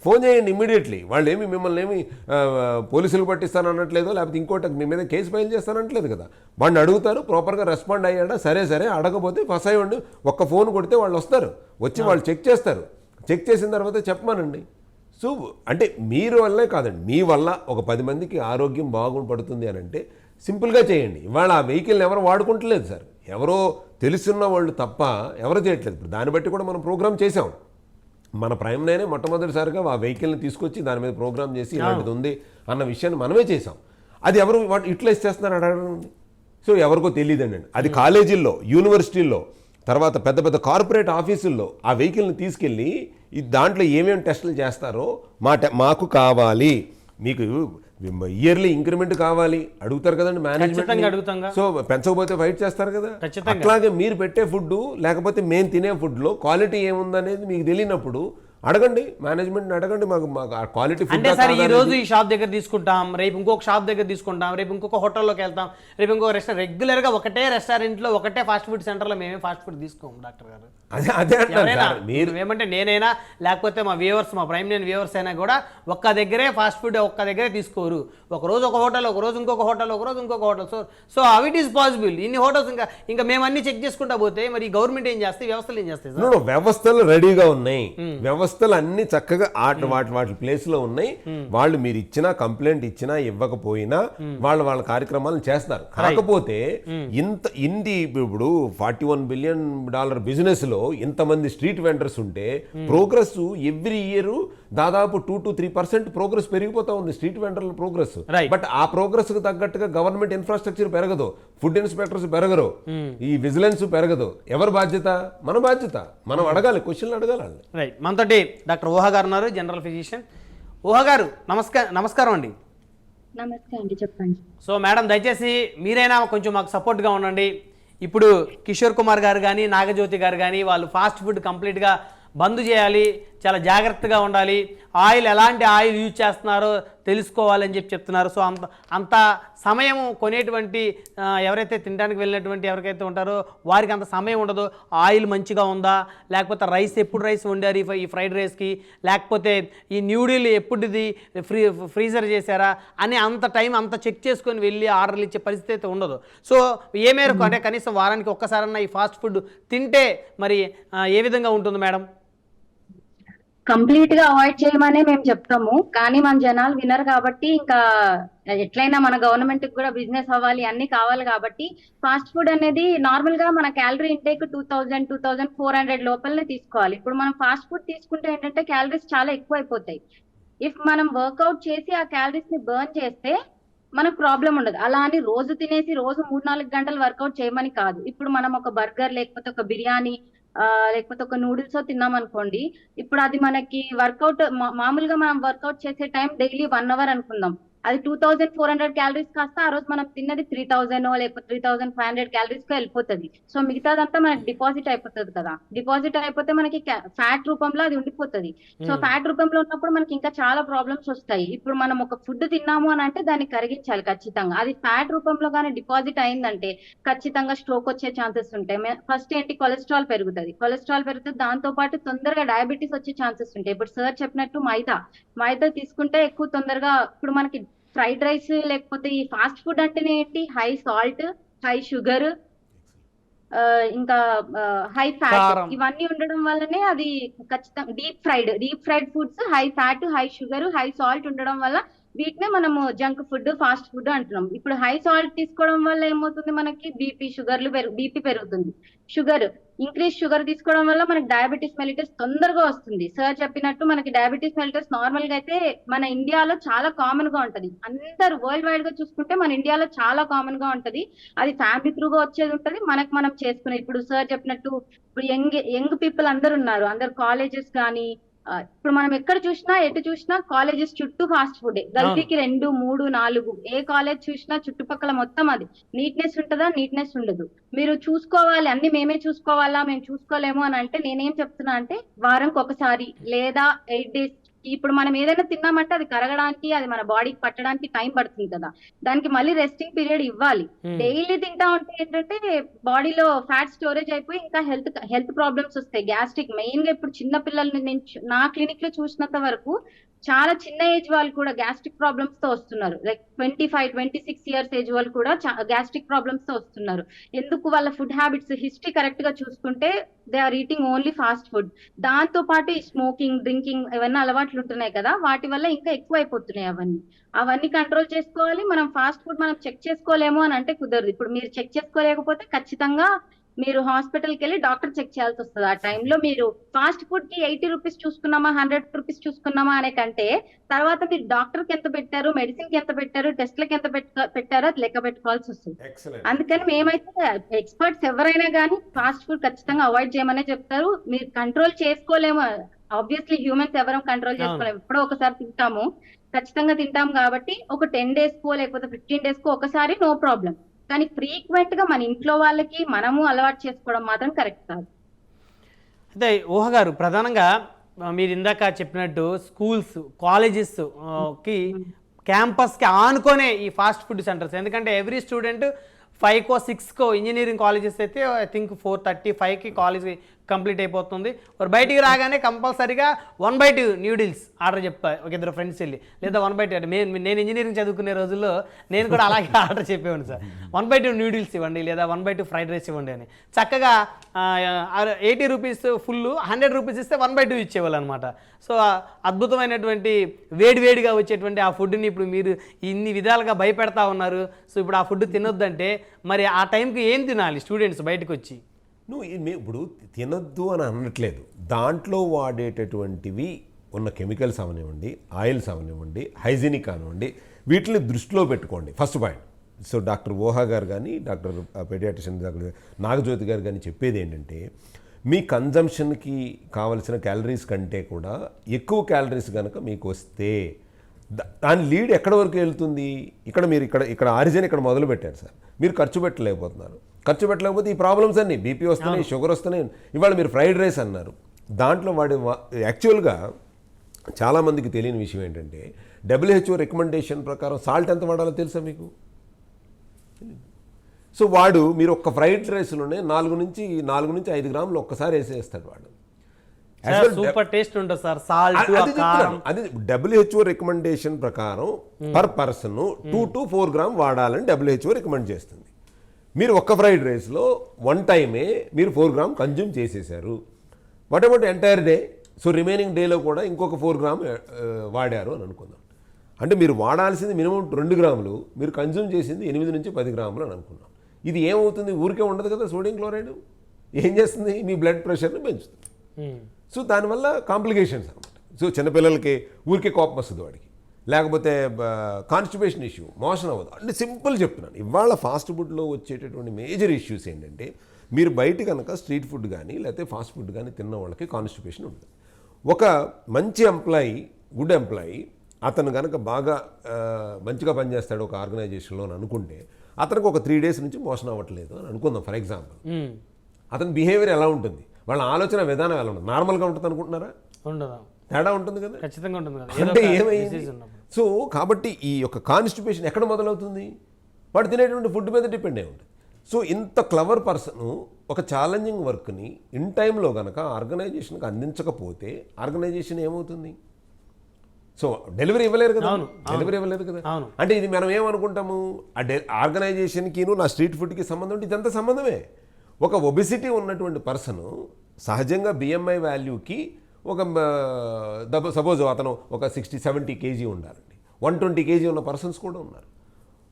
ఫోన్ చేయండి ఇమ్మీడియట్లీ. వాళ్ళు మిమ్మల్ని పోలీసులు పట్టిస్తాను అనట్లేదు, లేకపోతే ఇంకోటి మీ మీద కేసు ఫైల్ చేస్తానట్లేదు కదా. వాడిని అడుగుతారు, ప్రాపర్గా రెస్పాండ్ అయ్యాడా, సరే అడగపోతే ఫస్ అయ్యండి, ఒక్క ఫోన్ కొడితే వాళ్ళు వస్తారు, వచ్చి వాళ్ళు చెక్ చేస్తారు. చెక్ చేసిన తర్వాత చెప్పమానండి. సో అంటే మీరు వల్లే కాదండి, మీ వల్ల ఒక 10 మందికి ఆరోగ్యం బాగుపడుతుంది అని అంటే సింపుల్గా చేయండి. ఇవాళ ఆ వెహికల్ని ఎవరు వాడుకుంటలేదు సార్, ఎవరో తెలుసున్న వాళ్ళు తప్ప ఎవరు చేయట్లేదు. ఇప్పుడు దాన్ని బట్టి కూడా మనం ప్రోగ్రామ్ చేసాం. మన ప్రైమ్ నైనే మొట్టమొదటిసారిగా ఆ వెహికల్ని తీసుకొచ్చి దాని మీద ప్రోగ్రామ్ చేసి ఇలాంటిది ఉంది అన్న విషయాన్ని మనమే చేసాం. అది ఎవరు యూటిలైజ్ చేస్తున్నారు అడగండి. సో ఎవరికో తెలియదండి. అది కాలేజీల్లో, యూనివర్సిటీల్లో, తర్వాత పెద్ద కార్పొరేట్ ఆఫీసుల్లో ఆ వెహికల్ని తీసుకెళ్ళి దాంట్లో ఏమేమి టెస్టులు చేస్తారో మాకు కావాలి, మీకు ఇయర్లీ ఇంక్రిమెంట్ కావాలి అడుగుతారు కదండి మేనేజ్మెంట్. సో పెంచకపోతే ఫైట్ చేస్తారు కదా. అట్లాగే మీరు పెట్టే ఫుడ్ లేకపోతే మేము తినే ఫుడ్లో క్వాలిటీ ఏముందనేది మీకు తెలియనప్పుడు అడగండి, మేనేజ్మెంట్ అడగండి, మాకు క్వాలిటీ ఫుడ్. అంటే సార్ ఈ రోజు ఈ షాప్ దగ్గర తీసుకుంటాం, రేపు ఇంకొక షాప్ దగ్గర తీసుకుంటాం, రేపు ఇంకొక హోటల్లోకి వెళ్తాం, రేపు ఇంకొక రెస్టారెంట్, రెగ్యులర్గా ఒకటే రెస్టారెంట్లో ఒకటే ఫాస్ట్ ఫుడ్ సెంటర్లో మేమే ఫాస్ట్ ఫుడ్ తీసుకోము డాక్టర్ గారు. అదే మీరు ఏమంటే నేనైనా లేకపోతే మా వ్యూవర్స్, మా ప్రైమ్ నైన్ వ్యూవర్స్ అయినా కూడా ఒక్క దగ్గరే ఫాస్ట్ ఫుడ్ ఒక్క దగ్గరే తీసుకోరు. ఒకరోజు ఒక హోటల్, ఒకరోజు ఇంకొక హోటల్, ఒకరోజు ఇంకొక హోటల్. సో అవి ఇట్ ఈస్ పాసిబుల్. ఇన్ని హోటల్స్ ఇంకా మేము అన్ని చెక్ చేసుకుంటా పోతే మరి గవర్నమెంట్ ఏం చేస్తాయి, వ్యవస్థలు ఏం చేస్తాయి? వ్యవస్థలు రెడీగా ఉన్నాయి, వ్యవస్థలు అన్ని చక్కగా వాటి ప్లేస్ లో ఉన్నాయి. వాళ్ళు మీరు ఇచ్చినా కంప్లైంట్ ఇచ్చినా ఇవ్వకపోయినా వాళ్ళ కార్యక్రమాలను చేస్తున్నారు. కాకపోతే ఇప్పుడు $41 బిలియన్ బిజినెస్ లో ఇంతమంది స్ట్రీట్ వెండర్స్ ఉంటే ప్రోగ్రెస్ ఎవ్రీ ఇయర్ దాదాపు 2 to 3% ప్రోగ్రెస్ పెరిగిపోతా ఉంది స్ట్రీట్ వెండర్ల ప్రోగ్రెస్. బట్ ఆ ప్రోగ్రెస్ కు తగ్గట్టుగా గవర్నమెంట్ ఇన్ఫ్రాస్ట్రక్చర్ పెరగదు, ఫుడ్ ఇన్స్పెక్టర్స్ పెరగరు, ఈ విజిలెన్స్ పెరగదు. ఎవరి బాధ్యత? మన బాధ్యత. మనం అడగాలి, క్వశ్చన్లు అడగాలి. రైట్. మనతోటి డాక్టర్ ఊహా గారు ఉన్నారు, జనరల్ ఫిజిషియన్. ఊహా గారు నమస్కారం అండి. నమస్తే అండి, చెప్పండి. సో మేడం దయచేసి మీరైనా కొంచెం మాకు సపోర్ట్గా ఉండండి. ఇప్పుడు కిషోర్ కుమార్ గారు కానీ నాగజ్యోతి గారు కానీ వాళ్ళు ఫాస్ట్ ఫుడ్ కంప్లీట్గా బంద్ చేయాలి, చాలా జాగ్రత్తగా ఉండాలి, ఆయిల్ ఎలాంటి ఆయిల్ యూజ్ చేస్తున్నారో తెలుసుకోవాలని చెప్తున్నారు. సో అంత సమయం కొనేటువంటి ఎవరైతే తినడానికి వెళ్ళినటువంటి ఎవరికైతే ఉంటారో వారికి అంత సమయం ఉండదు. ఆయిల్ మంచిగా ఉందా, లేకపోతే ఎప్పుడు రైస్ వండారు ఈ ఫ్రైడ్ రైస్కి, లేకపోతే ఈ న్యూడిల్ ఎప్పుడుది ఫ్రీజర్ చేశారా అని అంత టైం అంత చెక్ చేసుకొని వెళ్ళి ఆర్డర్లు ఇచ్చే పరిస్థితి అయితే ఉండదు. సో ఏ మేరకు అంటే కనీసం వారానికి ఒక్కసారన్నా ఈ ఫాస్ట్ ఫుడ్ తింటే మరి ఏ విధంగా ఉంటుంది మేడం? కంప్లీట్ గా అవాయిడ్ చేయమనే మేము చెప్తాము, కానీ మన జనాలు వినరు కాబట్టి ఇంకా ఎట్లయినా మన గవర్నమెంట్ కి కూడా బిజినెస్ అవ్వాలి, అన్ని కావాలి కాబట్టి ఫాస్ట్ ఫుడ్ అనేది నార్మల్ గా మన క్యాలరీ ఇంటేక్ 2400 లోపలనే తీసుకోవాలి. ఇప్పుడు మనం ఫాస్ట్ ఫుడ్ తీసుకుంటే ఏంటంటే క్యాలరీస్ చాలా ఎక్కువ అయిపోతాయి. ఇఫ్ మనం వర్కౌట్ చేసి ఆ క్యాలరీస్ ని బర్న్ చేస్తే మనకు ప్రాబ్లం ఉండదు. అలా అని రోజు తినేసి రోజు 3-4 గంటలు వర్కౌట్ చేయమని కాదు. ఇప్పుడు మనం ఒక బర్గర్ లేకపోతే ఒక బిర్యానీ లేకపోతే ఒక నూడిల్స్ తిన్నాం అనుకోండి, ఇప్పుడు అది మనకి వర్కౌట్ మామూలుగా మనం వర్కౌట్ చేసే టైం డైలీ 1 అవర్ అనుకుందాం, అది 2400 క్యాలరీస్ కాస్త ఆ రోజు మనం తిన్నది 3000 లేకపోతే 3500 క్యాలరీస్ కి వెళ్ళిపోతుంది. సో మిగతాదంతా మనకి డిపాజిట్ అయిపోతుంది కదా. డిపాజిట్ అయిపోతే మనకి ఫ్యాట్ రూపంలో అది ఉండిపోతుంది. సో ఫ్యాట్ రూపంలో ఉన్నప్పుడు మనకి ఇంకా చాలా ప్రాబ్లమ్స్ వస్తాయి. ఇప్పుడు మనం ఒక ఫుడ్ తిన్నాము అని అంటే దాన్ని కరిగించాలి ఖచ్చితంగా. అది ఫ్యాట్ రూపంలో కానీ డిపాజిట్ అయిందంటే ఖచ్చితంగా స్ట్రోక్ వచ్చే ఛాన్సెస్ ఉంటాయి. ఫస్ట్ ఏంటి, కొలెస్ట్రాల్ పెరుగుతుంది. దాంతో పాటు తొందరగా డయాబెటీస్ వచ్చే ఛాన్సెస్ ఉంటాయి. ఇప్పుడు సార్ చెప్పినట్టు మైదా తీసుకుంటే ఎక్కువ తొందరగా, ఇప్పుడు మనకి ఫ్రైడ్ రైస్ లేకపోతే ఈ ఫాస్ట్ ఫుడ్ అంటేనే ఏంటి, హై సాల్ట్, హై షుగర్, ఇంకా హై ఫ్యాట్, ఇవన్నీ ఉండడం వల్లనే అది ఖచ్చితంగా deep fried foods, high fat, high sugar, high salt ఉండడం వల్ల వీటినే మనము జంక్ ఫుడ్, ఫాస్ట్ ఫుడ్ అంటున్నాం. ఇప్పుడు హై సాల్ట్ తీసుకోవడం వల్ల ఏమవుతుంది, మనకి బీపీ పెరుగుతుంది. ఇంక్రీజ్ షుగర్ తీసుకోవడం వల్ల మనకి డయాబెటీస్ మెలిటస్ తొందరగా వస్తుంది. సార్ చెప్పినట్టు మనకి డయాబెటీస్ మెలిటస్ నార్మల్ గా అయితే మన ఇండియాలో చాలా కామన్ గా ఉంటది. అందరు వరల్డ్ వైడ్ గా చూసుకుంటే మన ఇండియాలో చాలా కామన్ గా ఉంటది. అది ఫ్యామిలీ త్రూగా వచ్చేది ఉంటది, మనం చేసుకునే. ఇప్పుడు సార్ చెప్పినట్టు ఇప్పుడు యంగ్ పీపుల్ అందరు ఉన్నారు, అందరు కాలేజెస్ కానీ, ఇప్పుడు మనం ఎక్కడ చూసినా ఎటు చూసినా కాలేజెస్ చుట్టూ ఫాస్ట్ ఫుడ్, గల్లీకి 2, 3, 4 ఏ కాలేజ్ చూసినా చుట్టుపక్కల మొత్తం అది. నీట్నెస్ ఉంటుందా? నీట్నెస్ ఉండదు. మీరు చూసుకోవాలి, అన్ని మేమే చూసుకోవాలా, మేము చూసుకోలేము అని అంటే నేనేం చెప్తున్నా అంటే వారంకి ఒకసారి లేదా 8 days, ఇప్పుడు మనం ఏదైనా తిన్నామంటే అది కరగడానికి, అది మన బాడీకి పట్టడానికి టైం పడుతుంది కదా, దానికి మళ్ళీ రెస్టింగ్ పీరియడ్ ఇవ్వాలి. డైలీ తింటా ఉంటే ఏంటంటే బాడీలో ఫ్యాట్ స్టోరేజ్ అయిపోయి ఇంకా హెల్త్ ప్రాబ్లమ్స్ వస్తాయి. గ్యాస్ట్రిక్ మెయిన్ గా ఇప్పుడు చిన్న పిల్లల్ని నేను నా క్లినిక్ లో చూసినంత వరకు చాలా చిన్న ఏజ్ వాళ్ళు కూడా గ్యాస్ట్రిక్ ప్రాబ్లమ్స్ తో వస్తున్నారు. లైక్ 25-26 years ఏజ్ వాళ్ళు కూడా గ్యాస్ట్రిక్ ప్రాబ్లమ్స్ తో వస్తున్నారు. ఎందుకు? వాళ్ళ ఫుడ్ హ్యాబిట్స్ హిస్టరీ కరెక్ట్ గా చూసుకుంటే they are eating only fast food. దాంతో పాటు ఈ స్మోకింగ్, డ్రింకింగ్ ఇవన్నీ అలవాట్లు ఉంటున్నాయి కదా, వాటి వల్ల ఇంకా ఎక్కువ అయిపోతున్నాయి. అవన్నీ కంట్రోల్ చేసుకోవాలి. మనం ఫాస్ట్ ఫుడ్ మనం చెక్ చేసుకోలేము అని అంటే కుదరదు. ఇప్పుడు మీరు చెక్ చేసుకోలేకపోతే ఖచ్చితంగా మీరు హాస్పిటల్కి వెళ్ళి డాక్టర్ చెక్ చేయాల్సి వస్తుంది. ఆ టైంలో మీరు ఫాస్ట్ ఫుడ్ కి 80 రూపీస్ చూసుకున్నామా, 100 రూపీస్ చూసుకున్నామా అనే కంటే తర్వాత మీరు డాక్టర్ కి ఎంత పెట్టారు, మెడిసిన్ కి ఎంత పెట్టారు, టెస్ట్లకి ఎంత పెట్టారో అది లెక్క పెట్టుకోవాల్సి వస్తుంది. అందుకని మేమైతే ఎక్స్పర్ట్స్ ఎవరైనా కానీ ఫాస్ట్ ఫుడ్ ఖచ్చితంగా అవాయిడ్ చేయమనే చెప్తారు. మీరు కంట్రోల్ చేసుకోలేము, ఆబ్వియస్లీ హ్యూమన్స్ ఎవరం కంట్రోల్ చేసుకోలేము. ఎప్పుడో ఒకసారి తింటాము, ఖచ్చితంగా తింటాం కాబట్టి ఒక 10 days కో లేకపోతే 15 days కో ఒకసారి నో ప్రాబ్లం. కానీ ఫ్రీక్వెంట్ గా మన ఇంట్లో వాళ్ళకి మనము అలవాటు చేసుకోవడం మాత్రం కరెక్ట్ కాదు. అయితే ఊహ గారు, ప్రధానంగా మీరు ఇందాక చెప్పినట్టు స్కూల్స్, కాలేజెస్ కి క్యాంపస్కి ఆనుకొనే ఈ ఫాస్ట్ ఫుడ్ సెంటర్స్, ఎందుకంటే ఎవ్రీ స్టూడెంట్ 5కో 6కో ఇంజనీరింగ్ కాలేజెస్ అయితే ఐ థింక్ 4:35కి కాలేజ్ కంప్లీట్ అయిపోతుంది. మరి బయటికి రాగానే కంపల్సరీగా 1/2 న్యూడిల్స్ ఆర్డర్ చెప్తా, ఒక 2 ఫ్రెండ్స్ వెళ్ళి, లేదా 1/2 అంటే నేను ఇంజనీరింగ్ చదువుకునే రోజుల్లో నేను కూడా అలాగే ఆర్డర్ చెప్పేవాడిని సార్, 1/2 న్యూడిల్స్ ఇవ్వండి లేదా 1/2 ఫ్రైడ్ రైస్ ఇవ్వండి అని. చక్కగా 80 రూపీస్ ఫుల్, 100 రూపీస్ ఇస్తే 1/2 ఇచ్చేవాళ్ళు అనమాట. సో అద్భుతమైనటువంటి వేడివేడిగా వచ్చేటువంటి ఆ ఫుడ్ని ఇప్పుడు మీరు ఇన్ని విధాలుగా భయపెడతా ఉన్నారు. సో ఇప్పుడు ఆ ఫుడ్ తినొద్దంటే మరి ఆ టైంకి ఏం తినాలి స్టూడెంట్స్ బయటకు వచ్చి? ఇప్పుడు తినొద్దు అని అనట్లేదు, దాంట్లో వాడేటటువంటివి ఉన్న కెమికల్స్ అవనివ్వండి, ఆయిల్స్ అవనివ్వండి, హైజీనిక్ అవనివ్వండి, వీటిని దృష్టిలో పెట్టుకోండి ఫస్ట్ పాయింట్. సో డాక్టర్ ఓహా గారు కానీ, డాక్టర్ పెడియాట్రిషియన్ డాక్టర్ నాగజ్యోతి గారు కానీ చెప్పేది ఏంటంటే, మీ కన్జంప్షన్కి కావలసిన క్యాలరీస్ కంటే కూడా ఎక్కువ క్యాలరీస్ కనుక మీకు వస్తే దాని లీడ్ ఎక్కడ వరకు వెళ్తుంది? మీరు ఇక్కడ ఆరిజిన్ ఇక్కడ మొదలు పెట్టారు సార్, మీరు ఖర్చు పెట్టలేకపోతున్నారు. ఖర్చు పెట్టలేకపోతే ఈ ప్రాబ్లమ్స్ అన్నీ, బీపీ వస్తున్నాయి, షుగర్ వస్తున్నాయి. ఇవాళ మీరు ఫ్రైడ్ రైస్ అన్నారు, దాంట్లో యాక్చువల్గా చాలామందికి తెలియని విషయం ఏంటంటే WHO రికమెండేషన్ ప్రకారం సాల్ట్ ఎంత వాడాలో తెలుసా మీకు? సో వాడు మీరు ఒక్క ఫ్రైడ్ రైస్లోనే 4 నుంచి 5 గ్రాములు ఒక్కసారి వేసేస్తాడు వాడు. సూపర్ టేస్ట్ ఉంటుంది సార్ సాల్ట్ అది WHO రికమెండేషన్ ప్రకారం పర్ పర్సన్ 2 to 4 గ్రామ్ వాడాలని WHO రికమెండ్ చేస్తుంది. మీరు ఒక్క ఫ్రైడ్ రైస్లో 1 టైమే మీరు 4 గ్రామ్ కన్జ్యూమ్ చేసేసారు. What about entire day? So remaining డేలో కూడా ఇంకొక 4 గ్రామ్ వాడారు అని అనుకుందాం. అంటే మీరు వాడాల్సింది మినిమం 2 గ్రాములు, మీరు కన్జ్యూమ్ చేసింది 8 నుంచి 10 గ్రాములు అని అనుకున్నాం. ఇది ఏమవుతుంది? ఊరికే ఉండదు కదా సోడియం క్లోరైడ్. ఏం చేస్తుంది? మీ బ్లడ్ ప్రెషర్ని పెంచుతుంది. సో దానివల్ల కాంప్లికేషన్స్ అనమాట. సో చిన్నపిల్లలకి ఊరికే కోపం వస్తుంది వాడికి, లేకపోతే కాన్స్టిపేషన్ ఇష్యూ, మోషన్ అవ్వదు. అంటే సింపుల్ చెప్తున్నాను. ఇవాళ ఫాస్ట్ ఫుడ్లో వచ్చేటటువంటి మేజర్ ఇష్యూస్ ఏంటంటే మీరు బయట కనుక స్ట్రీట్ ఫుడ్ కానీ లేకపోతే ఫాస్ట్ ఫుడ్ కానీ తిన్న వాళ్ళకి కాన్స్టిపేషన్ ఉంటుంది. ఒక మంచి ఎంప్లాయీ, గుడ్ ఎంప్లాయీ, అతను కనుక బాగా మంచిగా పనిచేస్తాడు ఒక ఆర్గనైజేషన్లో అని అనుకుంటే అతనికి ఒక 3 days నుంచి మోషన్ అవ్వట్లేదు అని అనుకుందాం ఫర్ ఎగ్జాంపుల్. అతని బిహేవియర్ ఎలా ఉంటుంది? వాళ్ళ ఆలోచన విధానం ఎలా ఉంటుంది? నార్మల్గా ఉంటుంది అనుకుంటున్నారా? ఉండదు, తేడా ఉంటుంది కదా, ఖచ్చితంగా ఉంటుంది కదా. అంటే ఏమైంది? సో కాబట్టి ఈ యొక్క కాన్స్టిపేషన్ ఎక్కడ మొదలవుతుంది? వాడు తినేటువంటి ఫుడ్ మీద డిపెండ్ అయి ఉంటుంది. సో ఇంత క్లవర్ పర్సన్ ఒక ఛాలెంజింగ్ వర్క్ని ఇన్ టైంలో కనుక ఆర్గనైజేషన్కి అందించకపోతే ఆర్గనైజేషన్ ఏమవుతుంది? సో డెలివరీ ఇవ్వలేరు కదా, డెలివరీ ఇవ్వలేదు కదా. అంటే ఇది మనం ఏమనుకుంటాము, ఆ ఆర్గనైజేషన్కిను నా స్ట్రీట్ ఫుడ్కి సంబంధం ఉంటే ఇదంతా సంబంధమే. ఒక ఒబిసిటీ ఉన్నటువంటి పర్సన్ సహజంగా BMI వాల్యూకి ఒక సపోజ్ అతను ఒక 60-70 kg ఉండాలండి. 120 kg ఉన్న పర్సన్స్ కూడా ఉన్నారు.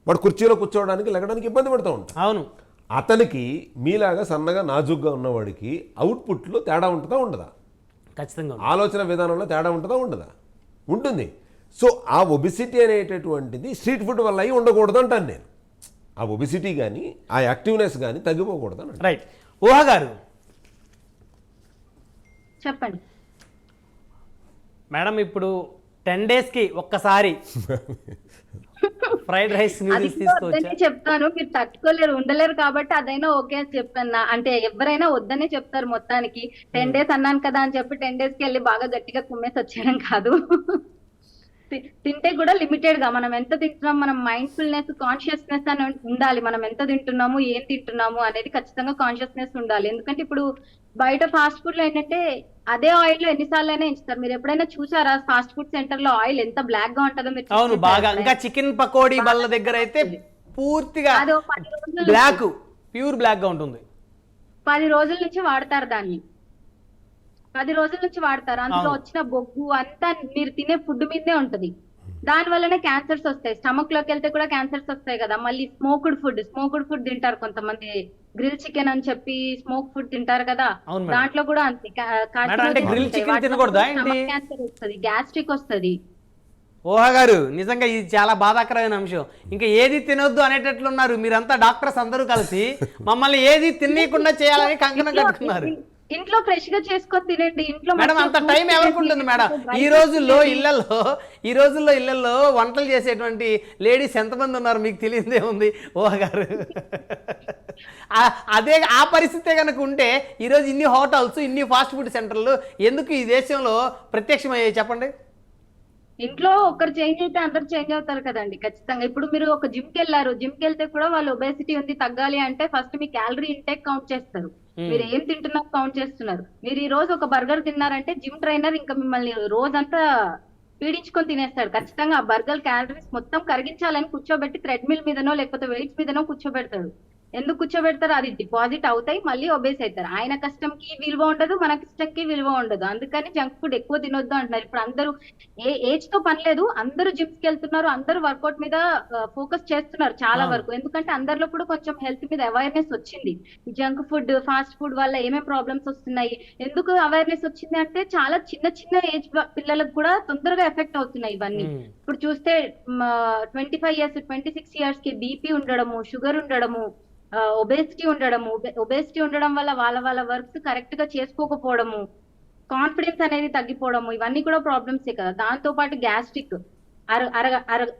వాడు కుర్చీలో కూర్చోవడానికి లెగడానికి ఇబ్బంది పడుతూ ఉంటాడు. అవును, అతనికి మీలాగా సన్నగా నాజుగ్గా ఉన్నవాడికి అవుట్పుట్లో తేడా ఉంటుందా ఉండదా? ఖచ్చితంగా. ఆలోచన విధానంలో తేడా ఉంటుందా ఉండదా? ఉంటుంది. సో ఆ ఒబిసిటీ అనేటటువంటిది స్ట్రీట్ ఫుడ్ వల్ల అయి ఉండకూడదు అంటాను నేను. ఆ ఒబిసిటీ కానీ ఆ యాక్టివ్నెస్ కానీ తగ్గిపోకూడదు అని. రైట్. ఊహ గారు చెప్పండి మేడం, ఇప్పుడు 10 daysకి ఒక్కసారి ఫ్రైడ్ రైస్ నూడిల్స్ తీసుకోవచ్చా? చెప్తాను, మీరు తట్టుకోలేరు, ఉండలేరు కాబట్టి అదైనా ఓకే అని చెప్పాను. అంటే ఎవరైనా వద్దనే చెప్తారు మొత్తానికి. 10 days అన్నాను కదా అని చెప్పి 10 daysకి వెళ్ళి బాగా గట్టిగా కుమ్మేసి వచ్చేయడం కాదు. తింటే కూడా లిమిటెడ్ గా మనం ఎంత తింటున్నాం, మనం మైండ్ఫుల్నెస్, కాన్షియస్నెస్ అని ఉండాలి. మనం ఎంత తింటున్నాము, ఏం తింటున్నాము అనేది ఖచ్చితంగా కాన్షియస్నెస్ ఉండాలి. ఎందుకంటే ఇప్పుడు బయట ఫాస్ట్ ఫుడ్ లో ఏంటంటే అదే ఆయిల్ లో ఎన్నిసార్లు అయినా ఎంచుతారు. మీరు ఎప్పుడైనా చూసారా ఫాస్ట్ ఫుడ్ సెంటర్ లో ఆయిల్ ఎంత బ్లాక్ గా ఉంటుందో? మీరు అవును, బాగా. ఇంకా చికెన్ పకోడీ బల్ల దగ్గర అయితే పూర్తిగా బ్లాక్, ప్యూర్ బ్లాక్ గా ఉంటుంది. 10 రోజుల నుంచి వాడతారు దాన్ని, 10 రోజుల నుంచి వాడతారు. అందులో వచ్చిన బొగ్గు అంతా మీరు తినే ఫుడ్ మీదే ఉంటది. దాని వల్లనే క్యాన్సర్స్ వస్తాయి. స్టమక్ లోకి వెళ్తే కూడా క్యాన్సర్స్ వస్తాయి కదా. మళ్ళీ స్మోక్డ్ ఫుడ్ తింటారు కొంతమంది, గ్రిల్ చికెన్ అని చెప్పి స్మోక్ ఫుడ్ తింటారు కదా, దాంట్లో కూడా అంతే క్యాన్సర్ వస్తుంది, గ్యాస్ట్రిక్ వస్తుంది. ఓహా గారు, నిజంగా ఇది చాలా బాధాకరమైన అంశం. ఇంకా ఏది తినొద్దు అనేటట్లున్నారు మీరంతా డాక్టర్స్ అందరూ కలిసి మమ్మల్ని ఏది తినకుండా చేయాలని కంకణం కట్టుకున్నారు. ఇంట్లో ఫ్రెష్ గా చేసుకొని తినండి. ఇంట్లో మేడం అంత టైం ఎవరికి ఉంటుంది మేడం? ఈ రోజుల్లో ఇళ్లలో వంటలు చేసేటువంటి లేడీస్ ఎంతమంది ఉన్నారు మీకు తెలియదే ఉంది ఓహా గారు. అదే ఆ పరిస్థితే కనుక ఉంటే ఈరోజు ఇన్ని హోటల్స్, ఇన్ని ఫాస్ట్ ఫుడ్ సెంటర్లు ఎందుకు ఈ దేశంలో ప్రత్యక్షమయ్యాయి చెప్పండి? ఇంట్లో ఒకరు చేంజ్ అయితే అందరు చేంజ్ అవుతారు కదండి ఖచ్చితంగా. ఇప్పుడు మీరు ఒక జిమ్కి వెళ్ళారు, జిమ్కి వెళ్తే కూడా వాళ్ళు ఒబేసిటీ ఉంది తగ్గాలి అంటే ఫస్ట్ మీ క్యాలరీ ఇంటేక్ కౌంట్ చేస్తారు. మీరు ఏం తింటున్నారు కౌంట్ చేస్తున్నారు. మీరు ఈ రోజు ఒక బర్గర్ తిన్నారంటే జిమ్ ట్రైనర్ ఇంకా మిమ్మల్ని రోజంతా పీడించుకొని తినేస్తాడు. ఖచ్చితంగా ఆ బర్గర్ క్యాలరీస్ మొత్తం కరిగించాలని కూర్చోబెట్టి థ్రెడ్మిల్ మీదనో లేకపోతే వెయిట్స్ మీదనో కూర్చోబెడతాడు. ఎందుకు కూర్చోబెడతారు? అది డిపాజిట్ అవుతాయి, మళ్ళీ ఒబేస్ అవుతారు. ఆయన కష్టంకి విలువ ఉండదు, మన కష్టంకి విలువ ఉండదు. అందుకని జంక్ ఫుడ్ ఎక్కువ తినొద్దు అంటున్నారు. ఇప్పుడు అందరూ ఏజ్ తో పని లేదు, అందరూ జిమ్స్ కి వెళ్తున్నారు, అందరూ వర్కౌట్ మీద ఫోకస్ చేస్తున్నారు చాలా వరకు. ఎందుకంటే అందరిలో కూడా కొంచెం హెల్త్ మీద అవేర్నెస్ వచ్చింది. ఈ జంక్ ఫుడ్, ఫాస్ట్ ఫుడ్ వల్ల ఏమేమి ప్రాబ్లమ్స్ వస్తున్నాయి, ఎందుకు అవేర్నెస్ వచ్చింది అంటే చాలా చిన్న ఏజ్ పిల్లలకు కూడా తొందరగా ఎఫెక్ట్ అవుతున్నాయి ఇవన్నీ. ఇప్పుడు చూస్తే 25 years 26 years కి బీపీ ఉండడము, షుగర్ ఉండడము, ఒబేసిటీ ఉండడం వల్ల వాళ్ళ వర్క్స్ కరెక్ట్ గా చేసుకోకపోవడము, కాన్ఫిడెన్స్ అనేది తగ్గిపోవడము, ఇవన్నీ కూడా ప్రాబ్లమ్సే కదా. దాంతో పాటు గ్యాస్ట్రిక్